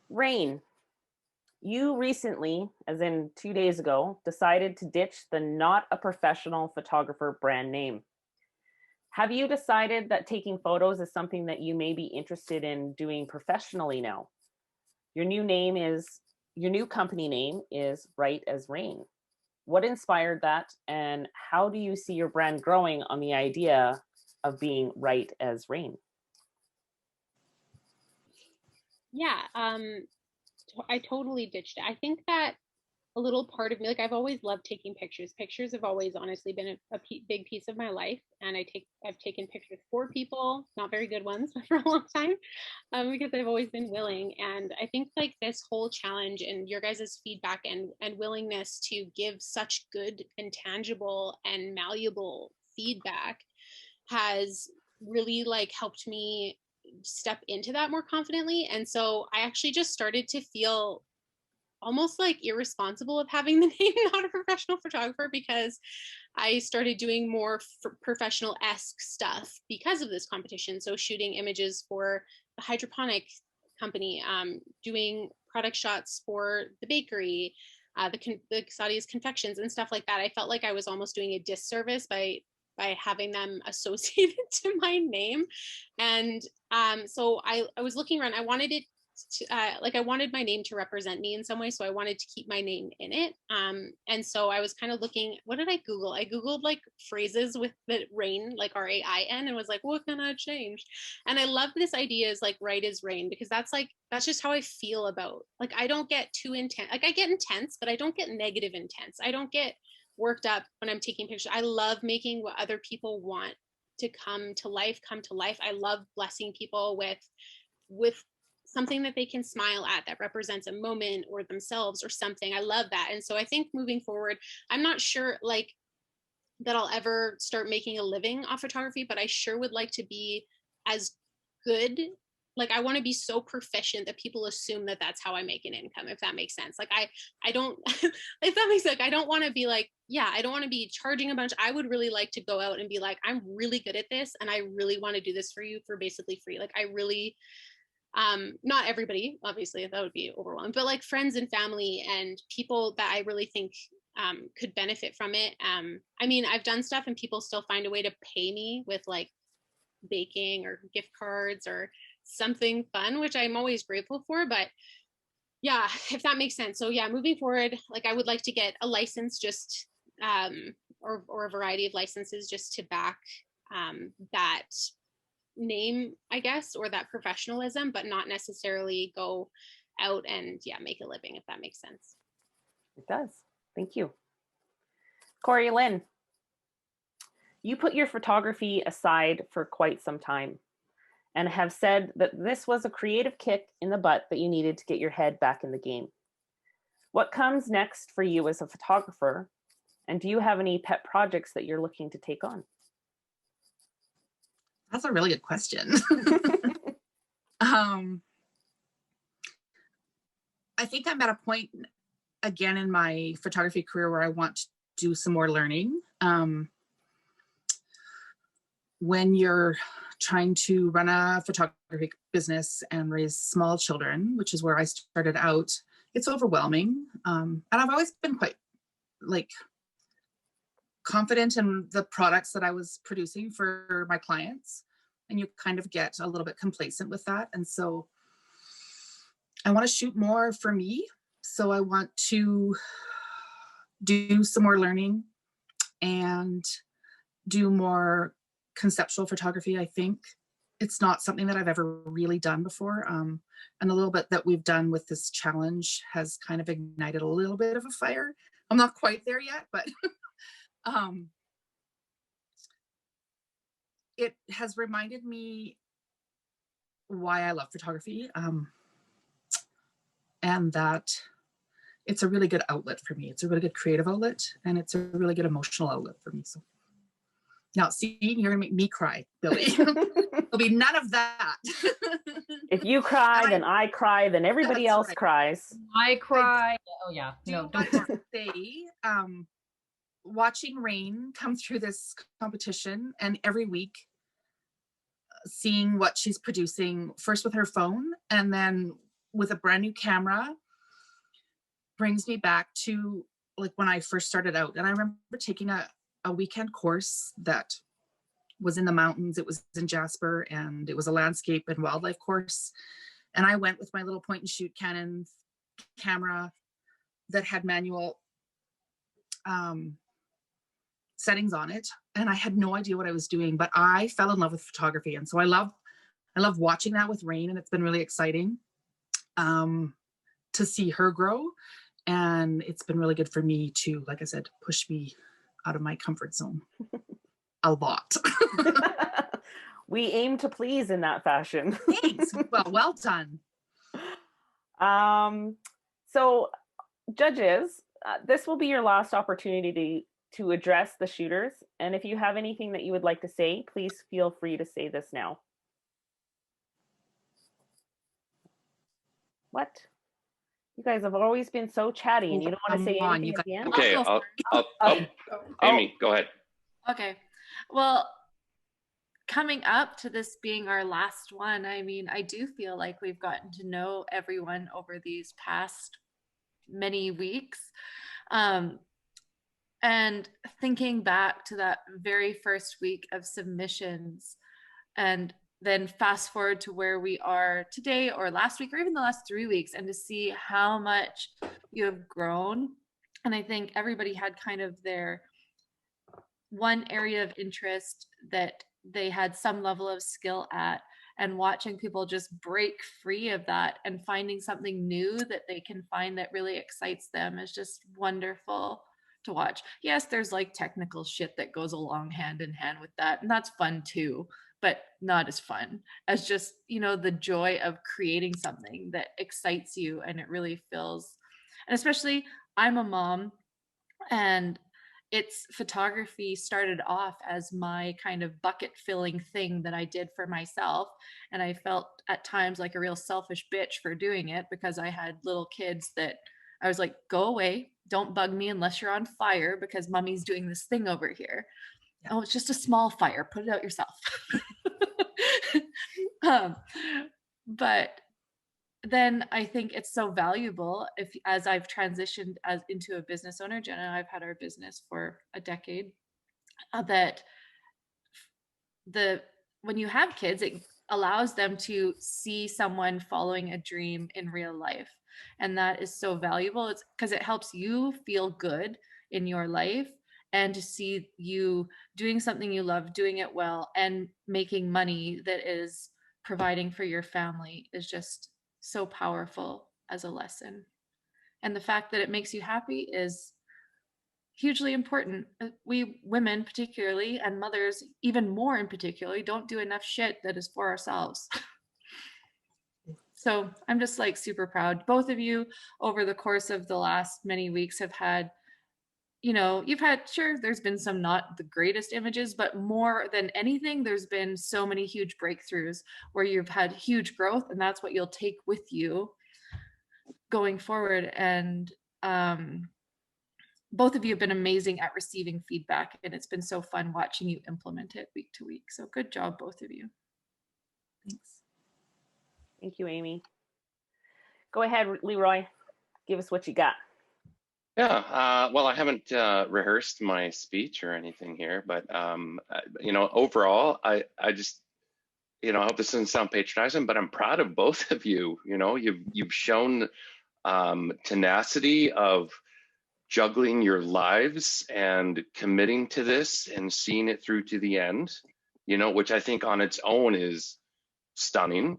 Rain, you recently, as in 2 days ago, decided to ditch the not a professional photographer brand name. Have you decided that taking photos is something that you may be interested in doing professionally now? Your new company name is Right as Rain. What inspired that, and how do you see your brand growing on the idea of being right as rain? Yeah, I totally ditched it. I think that a little part of me, like I've always loved taking pictures. Pictures have always honestly been a big piece of my life, and I've taken pictures for people, not very good ones, but for a long time, because I've always been willing. And I think like this whole challenge and your guys' feedback and willingness to give such good and tangible and malleable feedback has really like helped me step into that more confidently. And so I actually just started to feel almost like irresponsible of having the name not a professional photographer, because I started doing more professional-esque stuff because of this competition. So shooting images for the hydroponic company, doing product shots for the bakery, the Sadia's confections and stuff like that. I felt like I was almost doing a disservice by having them associated to my name. And so I was looking around. I wanted it to, I wanted my name to represent me in some way. So I wanted to keep my name in it. And so I was kind of looking, what did I Google? I Googled like phrases with the rain, like RAIN, and was like, what can I change? And I love this idea is like right as rain, because that's just how I feel about, like, I don't get too intense. Like I get intense, but I don't get negative intense. I don't get worked up when I'm taking pictures. I love making what other people want to come to life. I love blessing people with something that they can smile at that represents a moment or themselves or something. I love that. And so I think moving forward, I'm not sure like that I'll ever start making a living off photography, but I sure would like to be as good. Like I want to be so proficient that people assume that that's how I make an income, if that makes sense. Like I don't, if that makes sense, I don't want to be like, yeah, I don't want to be charging a bunch. I would really like to go out and be like, I'm really good at this, and I really want to do this for you for basically free. Like I really, not everybody, obviously, that would be overwhelming, but like friends and family and people that I really think could benefit from it. I mean, I've done stuff and people still find a way to pay me with like baking or gift cards or something fun, which I'm always grateful for. But yeah, if that makes sense. So yeah, moving forward, like I would like to get a license, just or a variety of licenses just to back that name, I guess, or that professionalism, but not necessarily go out and make a living, if that makes sense. It does. Thank you. Corey Lynn, you put your photography aside for quite some time and have said that this was a creative kick in the butt that you needed to get your head back in the game. What comes next for you as a photographer? And do you have any pet projects that you're looking to take on? That's a really good question. I think I'm at a point again in my photography career where I want to do some more learning. When you're trying to run a photography business and raise small children, which is where I started out, it's overwhelming. And I've always been quite like confident in the products that I was producing for my clients, and you kind of get a little bit complacent with that. And so I want to shoot more for me. So I want to do some more learning and do more conceptual photography. I think it's not something that I've ever really done before. And a little bit that we've done with this challenge has kind of ignited a little bit of a fire. I'm not quite there yet, but it has reminded me why I love photography, and that it's a really good outlet for me. It's a really good creative outlet, and it's a really good emotional outlet for me. So now, see, you're gonna make me cry, Billy. There'll be none of that. If you cry, then I cry, then everybody else cries. I cry. Oh yeah, no, don't say, watching Rain come through this competition, and every week seeing what she's producing, first with her phone and then with a brand new camera, brings me back to like when I first started out. And I remember taking a weekend course that was in the mountains. It was in Jasper, and it was a landscape and wildlife course. And I went with my little point and shoot Canon camera that had manual settings on it, and I had no idea what I was doing, but I fell in love with photography. And so I love watching that with Rain, and it's been really exciting to see her grow. And it's been really good for me to, like I said, push me out of my comfort zone a lot. We aim to please in that fashion. Thanks. Well done. So judges, this will be your last opportunity to address the shooters. And if you have anything that you would like to say, please feel free to say this now. What? You guys have always been so chatty, and you don't want to say anything at the end? Okay, Amy, go ahead. Okay. Well, coming up to this being our last one, I mean, I do feel like we've gotten to know everyone over these past many weeks. And thinking back to that very first week of submissions, and then fast forward to where we are today or last week or even the last 3 weeks, and to see how much you have grown. And I think everybody had kind of their one area of interest that they had some level of skill at, and watching people just break free of that and finding something new that they can find that really excites them is just wonderful to watch. Yes, there's like technical shit that goes along hand in hand with that, and that's fun too, but not as fun as just, you know, the joy of creating something that excites you and it really fills. And especially, I'm a mom, and it's photography started off as my kind of bucket filling thing that I did for myself. And I felt at times like a real selfish bitch for doing it, because I had little kids that I was like, go away, don't bug me unless you're on fire, because mommy's doing this thing over here. Yeah. Oh, it's just a small fire, put it out yourself. But then I think it's so valuable if, as I've transitioned into a business owner, Jenna and I've had our business for a decade, that when you have kids, it allows them to see someone following a dream in real life. And that is so valuable. It's because it helps you feel good in your life, and to see you doing something you love, doing it well, and making money that is providing for your family is just so powerful as a lesson. And the fact that it makes you happy is hugely important. We women particularly, and mothers even more in particular, don't do enough shit that is for ourselves. So I'm just like super proud. Both of you over the course of the last many weeks have had, you know, you've had, sure, there's been some not the greatest images, but more than anything, there's been so many huge breakthroughs where you've had huge growth, and that's what you'll take with you going forward. And both of you have been amazing at receiving feedback, and it's been so fun watching you implement it week to week. So good job, both of you. Thanks. Thank you, Amy. Go ahead, Leroy. Give us what you got. Yeah, well, I haven't rehearsed my speech or anything here, but you know, overall, I just, you know, I hope this doesn't sound patronizing, but I'm proud of both of you. You know, you've shown tenacity of juggling your lives and committing to this and seeing it through to the end. You know, which I think on its own is stunning.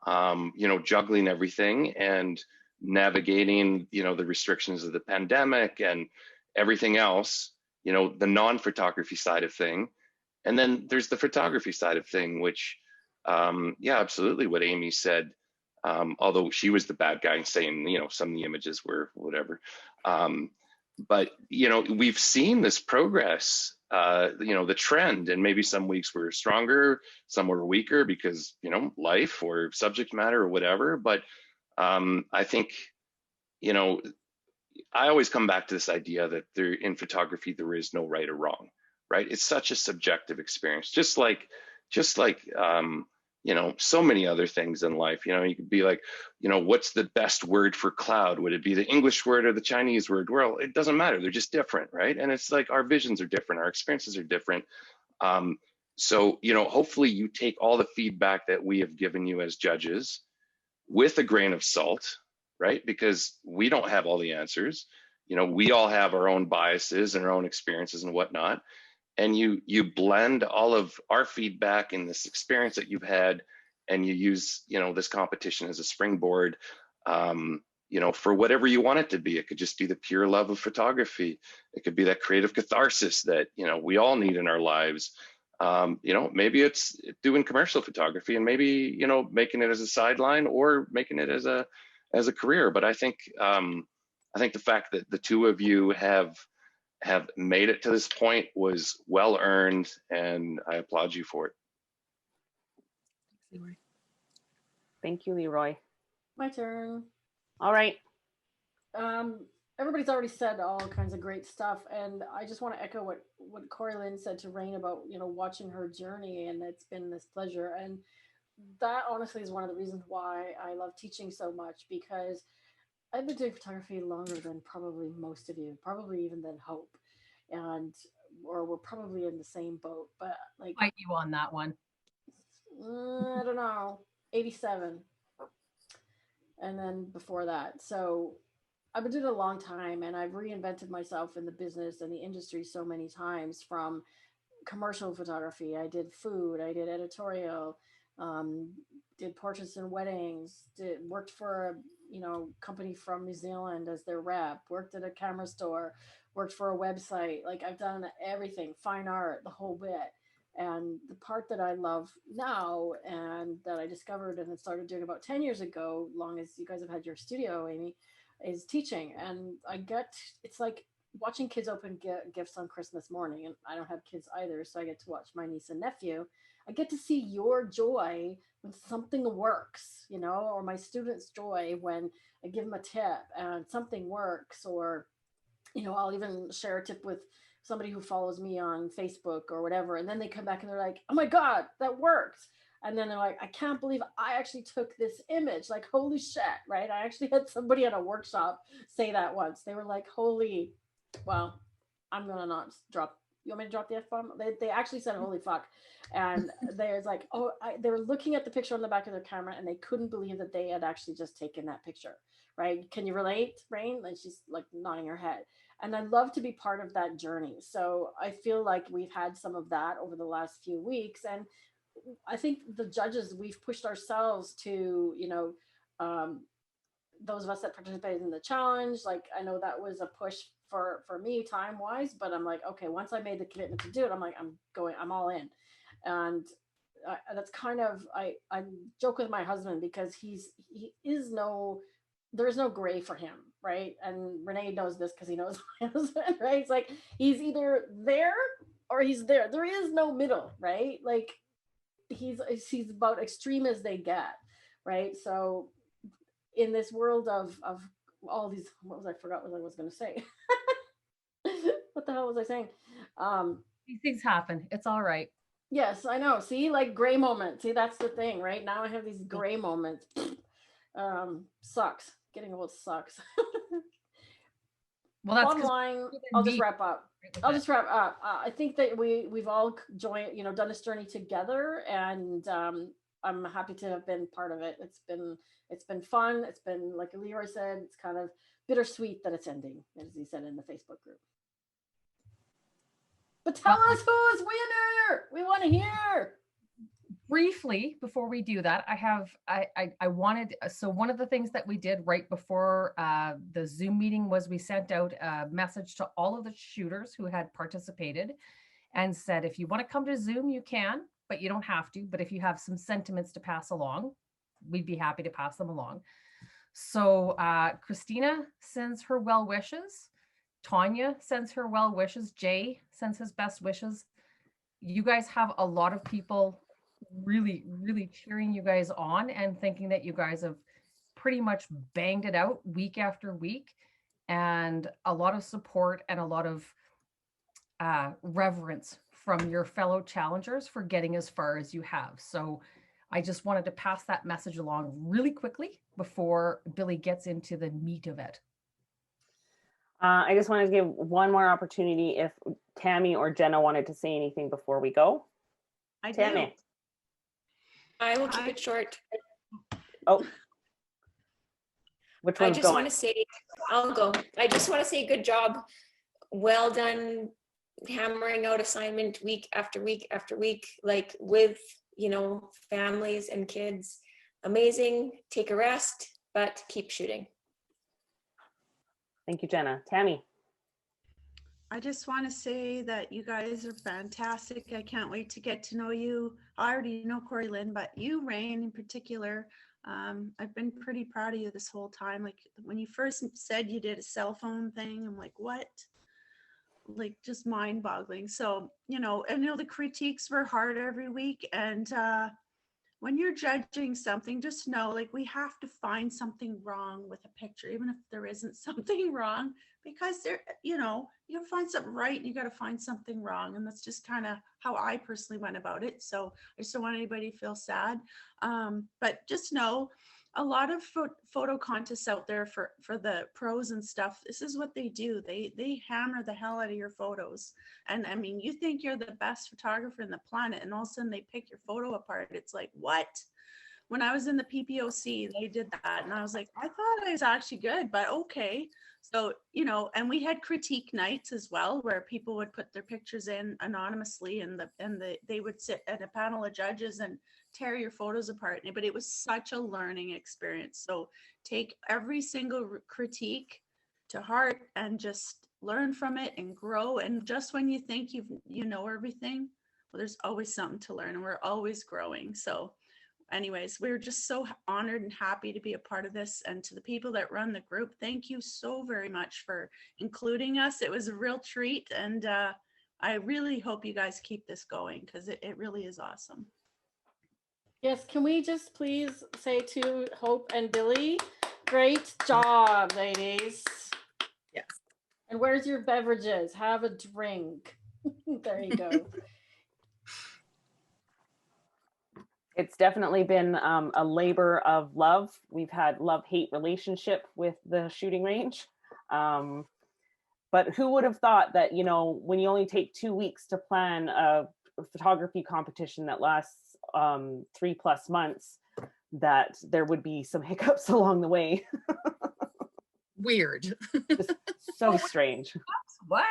You know, juggling everything and navigating, you know, the restrictions of the pandemic and everything else, you know, the non-photography side of thing, And then there's the photography side of thing, which, yeah, absolutely what Amy said. Although she was the bad guy saying, you know, some of the images were whatever. But, you know, we've seen this progress, you know, the trend, and maybe some weeks were stronger, some were weaker because, you know, life or subject matter or whatever. But I think, you know, I always come back to this idea that there, in photography, there is no right or wrong, right? It's such a subjective experience, just like, you know, so many other things in life. You know, you could be like, you know, what's the best word for cloud? Would it be the English word or the Chinese word? Well, it doesn't matter. They're just different, right? And it's like our visions are different, our experiences are different. So, you know, hopefully you take all the feedback that we have given you as judges with a grain of salt, right? Because we don't have all the answers. You know, we all have our own biases and our own experiences and whatnot. And you blend all of our feedback and this experience that you've had, and you use, you know, this competition as a springboard, you know, for whatever you want it to be. It could just be the pure love of photography. It could be that creative catharsis that, you know, we all need in our lives. You know, maybe it's doing commercial photography, and maybe, you know, making it as a sideline or making it as a career. But I think the fact that the two of you have made it to this point was well earned, and I applaud you for it. Thank you, Leroy. My turn. All right. Everybody's already said all kinds of great stuff, and I just want to echo what Corey Lynn said to Rain about, you know, watching her journey, and it's been this pleasure. And that honestly is one of the reasons why I love teaching so much, because I've been doing photography longer than probably most of you, probably even than Hope, and or we're probably in the same boat. But like, Fight you on that one. I don't know, 87, and then before that. So I've been doing it a long time, and I've reinvented myself in the business and the industry so many times. From commercial photography, I did food, I did editorial, did portraits and weddings, worked for a company from New Zealand as their rep, worked at a camera store, worked for a website. Like, I've done everything, fine art, the whole bit. And the part that I love now, and that I discovered and started doing about 10 years ago, long as you guys have had your studio, Amy, is teaching. And it's like watching kids open gifts on Christmas morning. And I don't have kids either, so I get to watch my niece and nephew. I get to see your joy when something works, or my students' joy when I give them a tip and something works. Or, I'll even share a tip with somebody who follows me on Facebook or whatever. And then they come back and they're like, oh my God, that worked. And then they're like, I can't believe I actually took this image. Like, holy shit, right? I actually had somebody at a workshop say that once. They were like, holy, well, I'm going to not drop. You want me to drop the F-bomb? They actually said, holy fuck. And there's like, they were looking at the picture on the back of their camera and they couldn't believe that they had actually just taken that picture, right? Can you relate, Rain? And she's like nodding her head. And I love to be part of that journey. So I feel like we've had some of that over the last few weeks. And I think the judges, we've pushed ourselves to, those of us that participated in the challenge. Like, I know that was a push for me time wise, but I'm like, okay, once I made the commitment to do it, I'm like, I'm all in. And that's kind of, I joke with my husband because there is no gray for him, right? And Renee knows this because he knows my husband, right? It's like, he's either there or he's there. There is no middle, right? Like, he's about extreme as they get, right? So in this world of all these, I forgot what I was going to say. What the hell was I saying? These things happen. It's all right. Yes, I know. See, like gray moments. See, that's the thing, right? Now I have these gray moments. Sucks. Getting old sucks. Well, that's bottom line. I'll just wrap up. I think that we've all joined, done this journey together, and I'm happy to have been part of it. It's been fun. It's been, like Leroy said, it's kind of bittersweet that it's ending, as he said in the Facebook group. But tell us who's winner. We want to hear. Briefly, before we do that, I wanted, so one of the things that we did right before the Zoom meeting was we sent out a message to all of the shooters who had participated. and said, if you want to come to Zoom, you can, but you don't have to. But if you have some sentiments to pass along, we'd be happy to pass them along. So Christina sends her well wishes. Tanya sends her well wishes. Jay sends his best wishes. You guys have a lot of people really, really cheering you guys on and thinking that you guys have pretty much banged it out week after week, and a lot of support and a lot of reverence from your fellow challengers for getting as far as you have. So I just wanted to pass that message along really quickly before Billy gets into the meat of it. I just wanted to give one more opportunity if Tammy or Jenna wanted to say anything before we go. Tammy. Do. I will keep it short. Oh. Which one's I just going? want to say, I'll go. I just want to say good job. Well done hammering out assignment week after week after week, like with, you know, families and kids. Amazing. Take a rest, but keep shooting. Thank you, Jenna. Tammy. I just want to say that you guys are fantastic. I can't wait to get to know you. I already know Corey Lynn, but you, Rain, in particular, I've been pretty proud of you this whole time. Like when you first said you did a cell phone thing, I'm like, what? Like just mind boggling. So, you know, and the critiques were hard every week. And when you're judging something, just know, like, we have to find something wrong with a picture, even if there isn't something wrong, because there, you know, you gotta find something right and you gotta find something wrong. And that's just kind of how I personally went about it. So I just don't want anybody to feel sad. But just know, a lot of photo contests out there for the pros and stuff, this is what they do. They hammer the hell out of your photos. And I mean, you think you're the best photographer in the planet, and all of a sudden they pick your photo apart. It's like, what? When I was in the PPOC, they did that. And I was like, I thought I was actually good, but okay. So, you know, and we had critique nights as well, where people would put their pictures in anonymously, and they would sit at a panel of judges and tear your photos apart. But it was such a learning experience. So take every single critique to heart and just learn from it and grow. And just when you think you know everything, well, there's always something to learn, and we're always growing. So anyways, we're just so honored and happy to be a part of this. And to the people that run the group, thank you so very much for including us. It was a real treat. And I really hope you guys keep this going, because it really is awesome. Yes, can we just please say to Hope and Billy, great job, ladies. Yes. And where's your beverages? Have a drink. There you go. It's definitely been a labor of love. We've had love-hate relationship with the shooting range. But who would have thought that, you know, when you only take 2 weeks to plan a photography competition that lasts 3+ months, that there would be some hiccups along the way. Weird. Just so strange. What?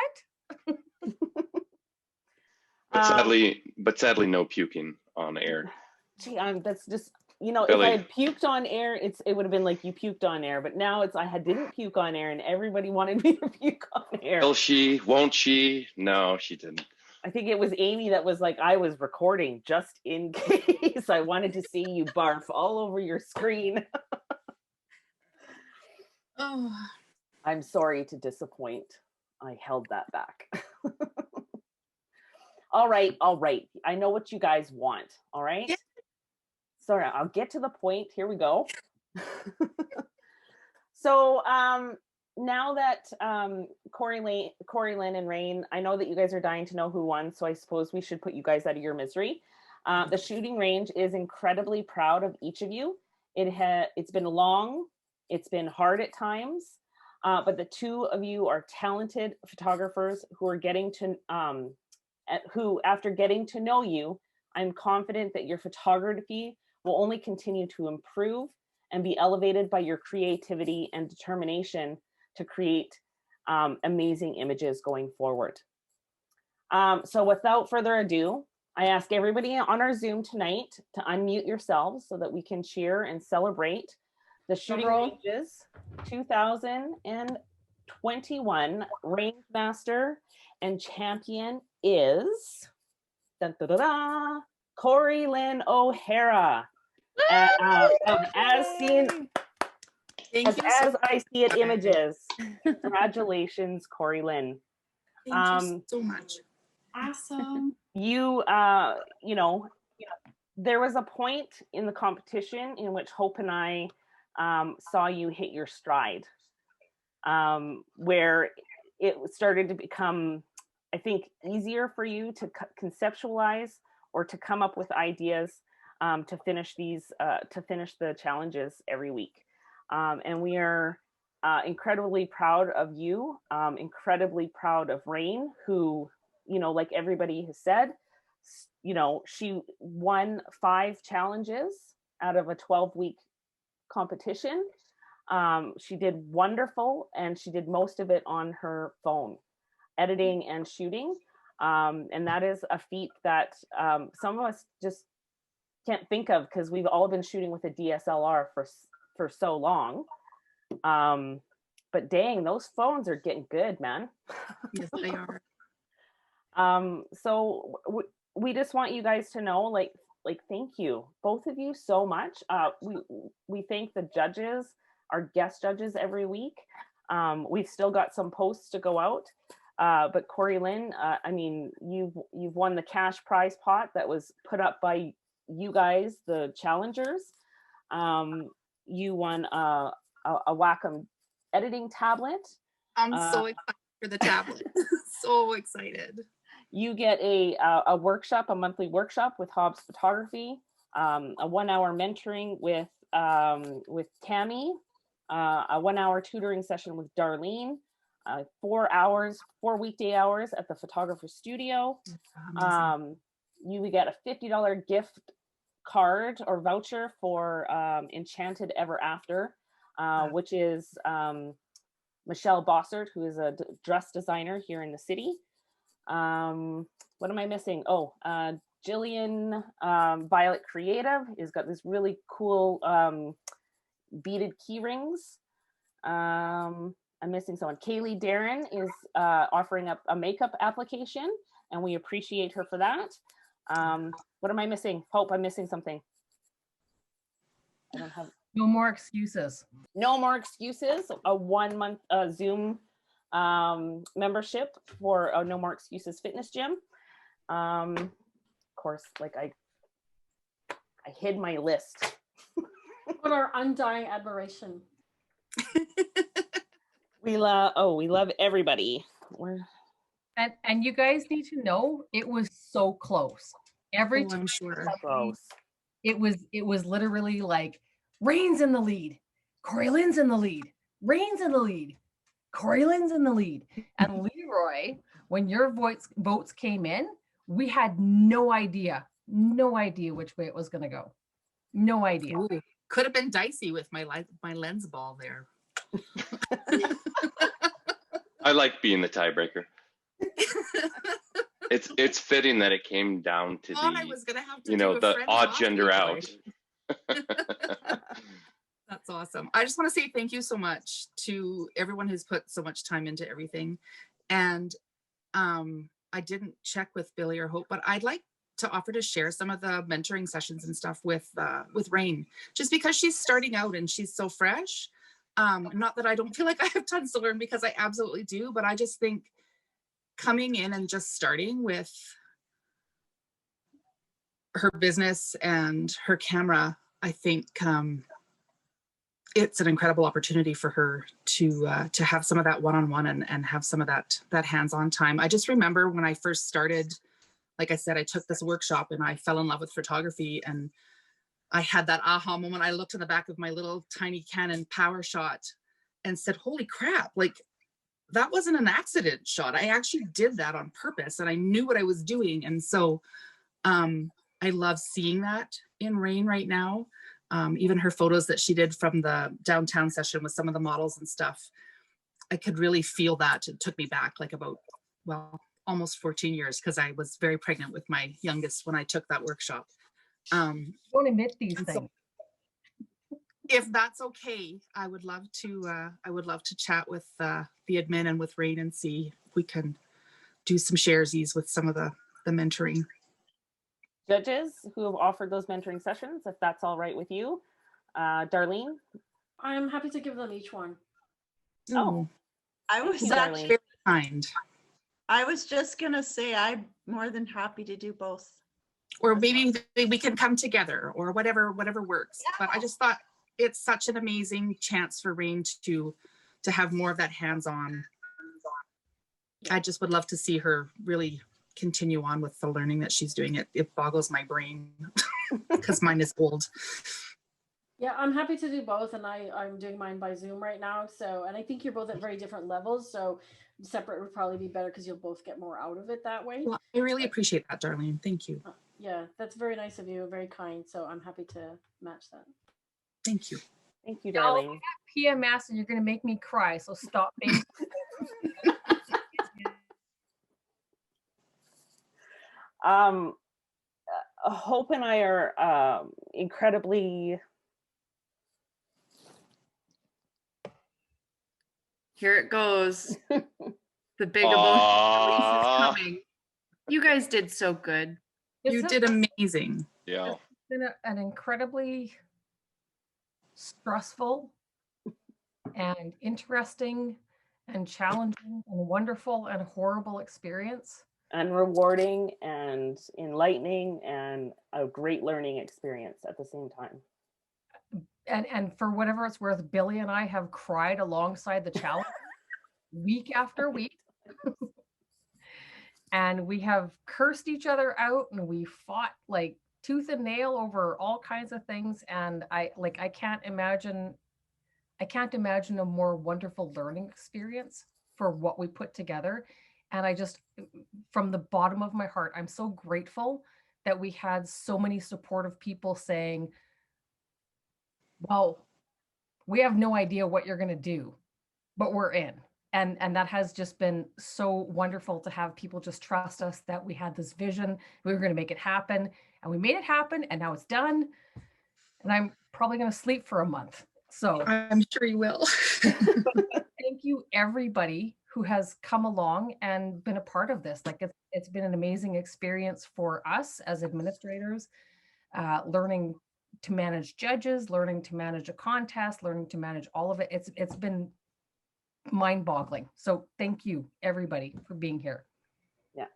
But sadly, no puking on air. Gee, that's just, you know, Billy. if I had puked on air, it would have been like, you puked on air. But now it's, didn't puke on air, and everybody wanted me to puke on air. Will she? Won't she? No, she didn't. I think it was Amy that was like, I was recording just in case. I wanted to see you barf all over your screen. Oh, I'm sorry to disappoint. I held that back. All right. I know what you guys want. All right. Yeah. Sorry, I'll get to the point. Here we go. So now that Corey Lynn and Rain, I know that you guys are dying to know who won, so I suppose we should put you guys out of your misery. The shooting range is incredibly proud of each of you. It's been long, it's been hard at times, but the two of you are talented photographers who are who, after getting to know you, I'm confident that your photography will only continue to improve and be elevated by your creativity and determination to create amazing images going forward. So without further ado, I ask everybody on our Zoom tonight to unmute yourselves so that we can cheer and celebrate the Shooting Ranges 2021 Range Master and Champion is dun, da, da, da, Corey Lynn O'Hara. As seen, Thank you so as I see it, much. images. Congratulations, Corey Lynn. Thank you so much. Awesome. You know, there was a point in the competition in which Hope and I saw you hit your stride, where it started to become, I think, easier for you to conceptualize or to come up with ideas to finish the challenges every week. And we are incredibly proud of you, incredibly proud of Rain, who, you know, like everybody has said, you know, she won 5 challenges out of a 12-week competition. She did wonderful, and she did most of it on her phone, editing and shooting. And that is a feat that some of us just can't think of, because we've all been shooting with a DSLR for so long. But dang, those phones are getting good, man. Yes, they are. So we just want you guys to know, like thank you, both of you, so much. We thank the judges, our guest judges, every week. We've still got some posts to go out. But Corey Lynn, I mean, you've won the cash prize pot that was put up by you guys, the challengers. You won a Wacom editing tablet. I'm so excited for the tablet. So excited. You get a workshop, a monthly workshop with Hobbs Photography, a 1-hour mentoring with Tammy, a 1-hour tutoring session with Darlene, 4 weekday hours at the photographer studio. You get a $50 gift card or voucher for Enchanted Ever After, which is Michelle Bossert, who is a dress designer here in the city. What am I missing? Oh, Jillian Violet Creative has got this really cool beaded key rings. I'm missing someone. Kaylee Darren is offering up a makeup application, and we appreciate her for that. What am I missing? Hope, I'm missing something. I don't have. No more excuses. No more excuses. A 1-month Zoom membership for No More Excuses Fitness Gym. Of course, like I hid my list. But our undying admiration. We love everybody. And you guys need to know, it was so close. Every time I'm sure. Close. it was literally like, Rain's in the lead, Corey Lynn's in the lead, Rain's in the lead, Corey Lynn's in the lead. And Leroy, when your votes came in, we had no idea which way it was going to go. No idea. Ooh, could have been dicey with my lens ball there. I like being the tiebreaker. It's fitting that it came down to I was gonna have to the odd gender out. That's awesome. I just want to say thank you so much to everyone who's put so much time into everything. And I didn't check with Billy or Hope, but I'd like to offer to share some of the mentoring sessions and stuff with Rain, just because she's starting out and she's so fresh. Not that I don't feel like I have tons to learn, because I absolutely do, but I just think coming in and just starting with her business and her camera, I think it's an incredible opportunity for her to have some of that one-on-one and have some of that hands-on time. I just remember when I first started, like I said, I took this workshop and I fell in love with photography, and I had that aha moment. I looked in the back of my little tiny Canon PowerShot and said, holy crap, like that wasn't an accident shot. I actually did that on purpose and I knew what I was doing. And so I love seeing that in Rain right now. Even her photos that she did from the downtown session with some of the models and stuff, I could really feel that. It took me back like about, almost 14 years, because I was very pregnant with my youngest when I took that workshop. Don't admit these things. So, if that's okay, I would love to chat with the admin and with Rain and see if we can do some sharesies with some of the mentoring. Judges who have offered those mentoring sessions, if that's all right with you. Darlene? I'm happy to give them each one. Oh, I was you, actually, Darlene. Very kind. I was just gonna say I'm more than happy to do both. Or as maybe well. we can come together, or whatever works. But I just thought it's such an amazing chance for Rain to have more of that hands-on. I just would love to see her really continue on with the learning that she's doing. It boggles my brain because mine is old. Yeah, I'm happy to do both, and I'm doing mine by Zoom right now. So, and I think you're both at very different levels, so separate would probably be better because you'll both get more out of it that way. Well, I really appreciate that, Darlene. Thank you. Yeah, that's very nice of you, very kind. So I'm happy to match that. Thank you. Thank you, Y'all, Darlene. PMS and you're going to make me cry. So stop being. Hope and I are incredibly. Here it goes. The big emotional release is coming. You guys did so good. You did amazing. Yeah. It's been an incredibly stressful and interesting and challenging and wonderful and horrible experience. And rewarding and enlightening and a great learning experience at the same time. And for whatever it's worth, Billy and I have cried alongside the challenge week after week. And we have cursed each other out and we fought like tooth and nail over all kinds of things. And I can't imagine a more wonderful learning experience for what we put together. And I just, from the bottom of my heart, I'm so grateful that we had so many supportive people saying, well, we have no idea what you're going to do, but we're in. And that has just been so wonderful to have people just trust us that we had this vision, we were going to make it happen, and we made it happen, and now it's done. And I'm probably going to sleep for a month. So I'm sure you will. Thank you, everybody who has come along and been a part of this. Like it's been an amazing experience for us as administrators, learning to manage judges, learning to manage a contest, learning to manage all of it. It's been mind-boggling. So thank you, everybody, for being here. Yeah,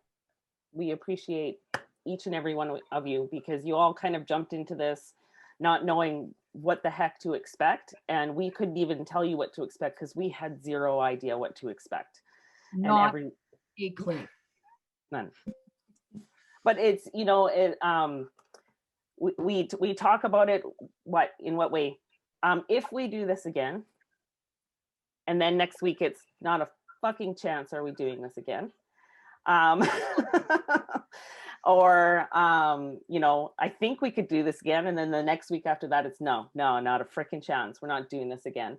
we appreciate each and every one of you because you all kind of jumped into this not knowing what the heck to expect, and we couldn't even tell you what to expect because we had zero idea what to expect. Not a clue. None. But it's, you know, it we talk about it in what way? If we do this again, and then next week it's not a fucking chance are we doing this again. Or, you know, I think we could do this again. And then the next week after that, it's no, not a freaking chance. We're not doing this again.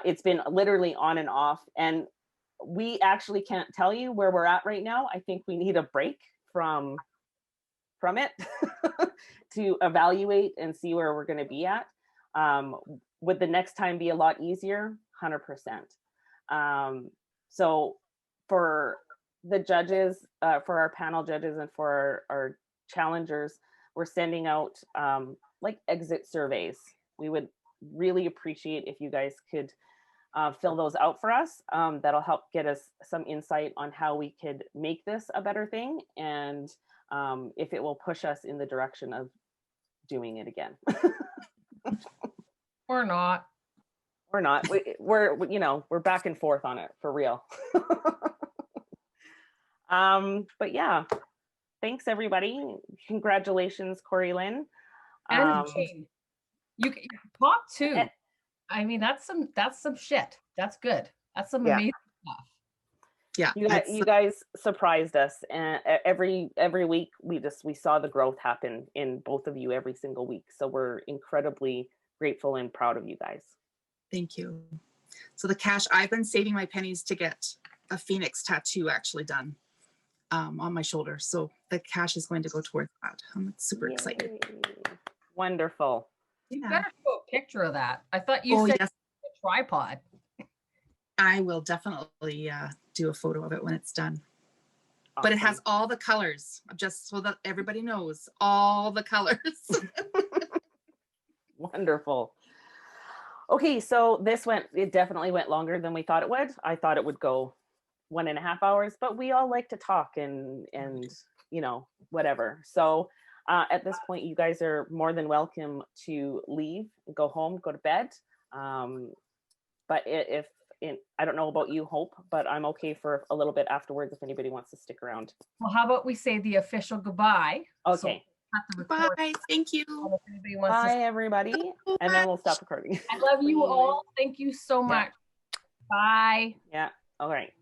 It's been literally on and off. And we actually can't tell you where we're at right now. I think we need a break from it to evaluate and see where we're going to be at. Would the next time be a lot easier? 100%. So for the judges, for our panel judges and for our challengers, we're sending out like exit surveys. We would really appreciate if you guys could fill those out for us. That'll help get us some insight on how we could make this a better thing and if it will push us in the direction of doing it again. Or not. We're not. We're you know, we're back and forth on it for real. But yeah, thanks everybody. Congratulations, Corey Lynn. And you top two. I mean, that's some shit. That's good. That's some amazing stuff. Yeah, you guys surprised us, and every week we saw the growth happen in both of you every single week. So we're incredibly grateful and proud of you guys. Thank you. So the cash, I've been saving my pennies to get a Phoenix tattoo actually done on my shoulder. So the cash is going to go towards that. I'm super excited. Wonderful. You better show a picture of that. I thought you said yes. a tripod. I will definitely do a photo of it when it's done. But it has Awesome. all the colors, just so that everybody knows, all the colors. Wonderful. Okay, so it definitely went longer than we thought it would. I thought it would go 1.5 hours, but we all like to talk and whatever. So at this point, you guys are more than welcome to leave, go home, go to bed. But I don't know about you, Hope, but I'm okay for a little bit afterwards if anybody wants to stick around. Well, how about we say the official goodbye? Okay. Bye. Thank you. If anybody wants Bye, everybody. And then we'll stop recording. I love you all. Thank you so much. Bye. Yeah. All right.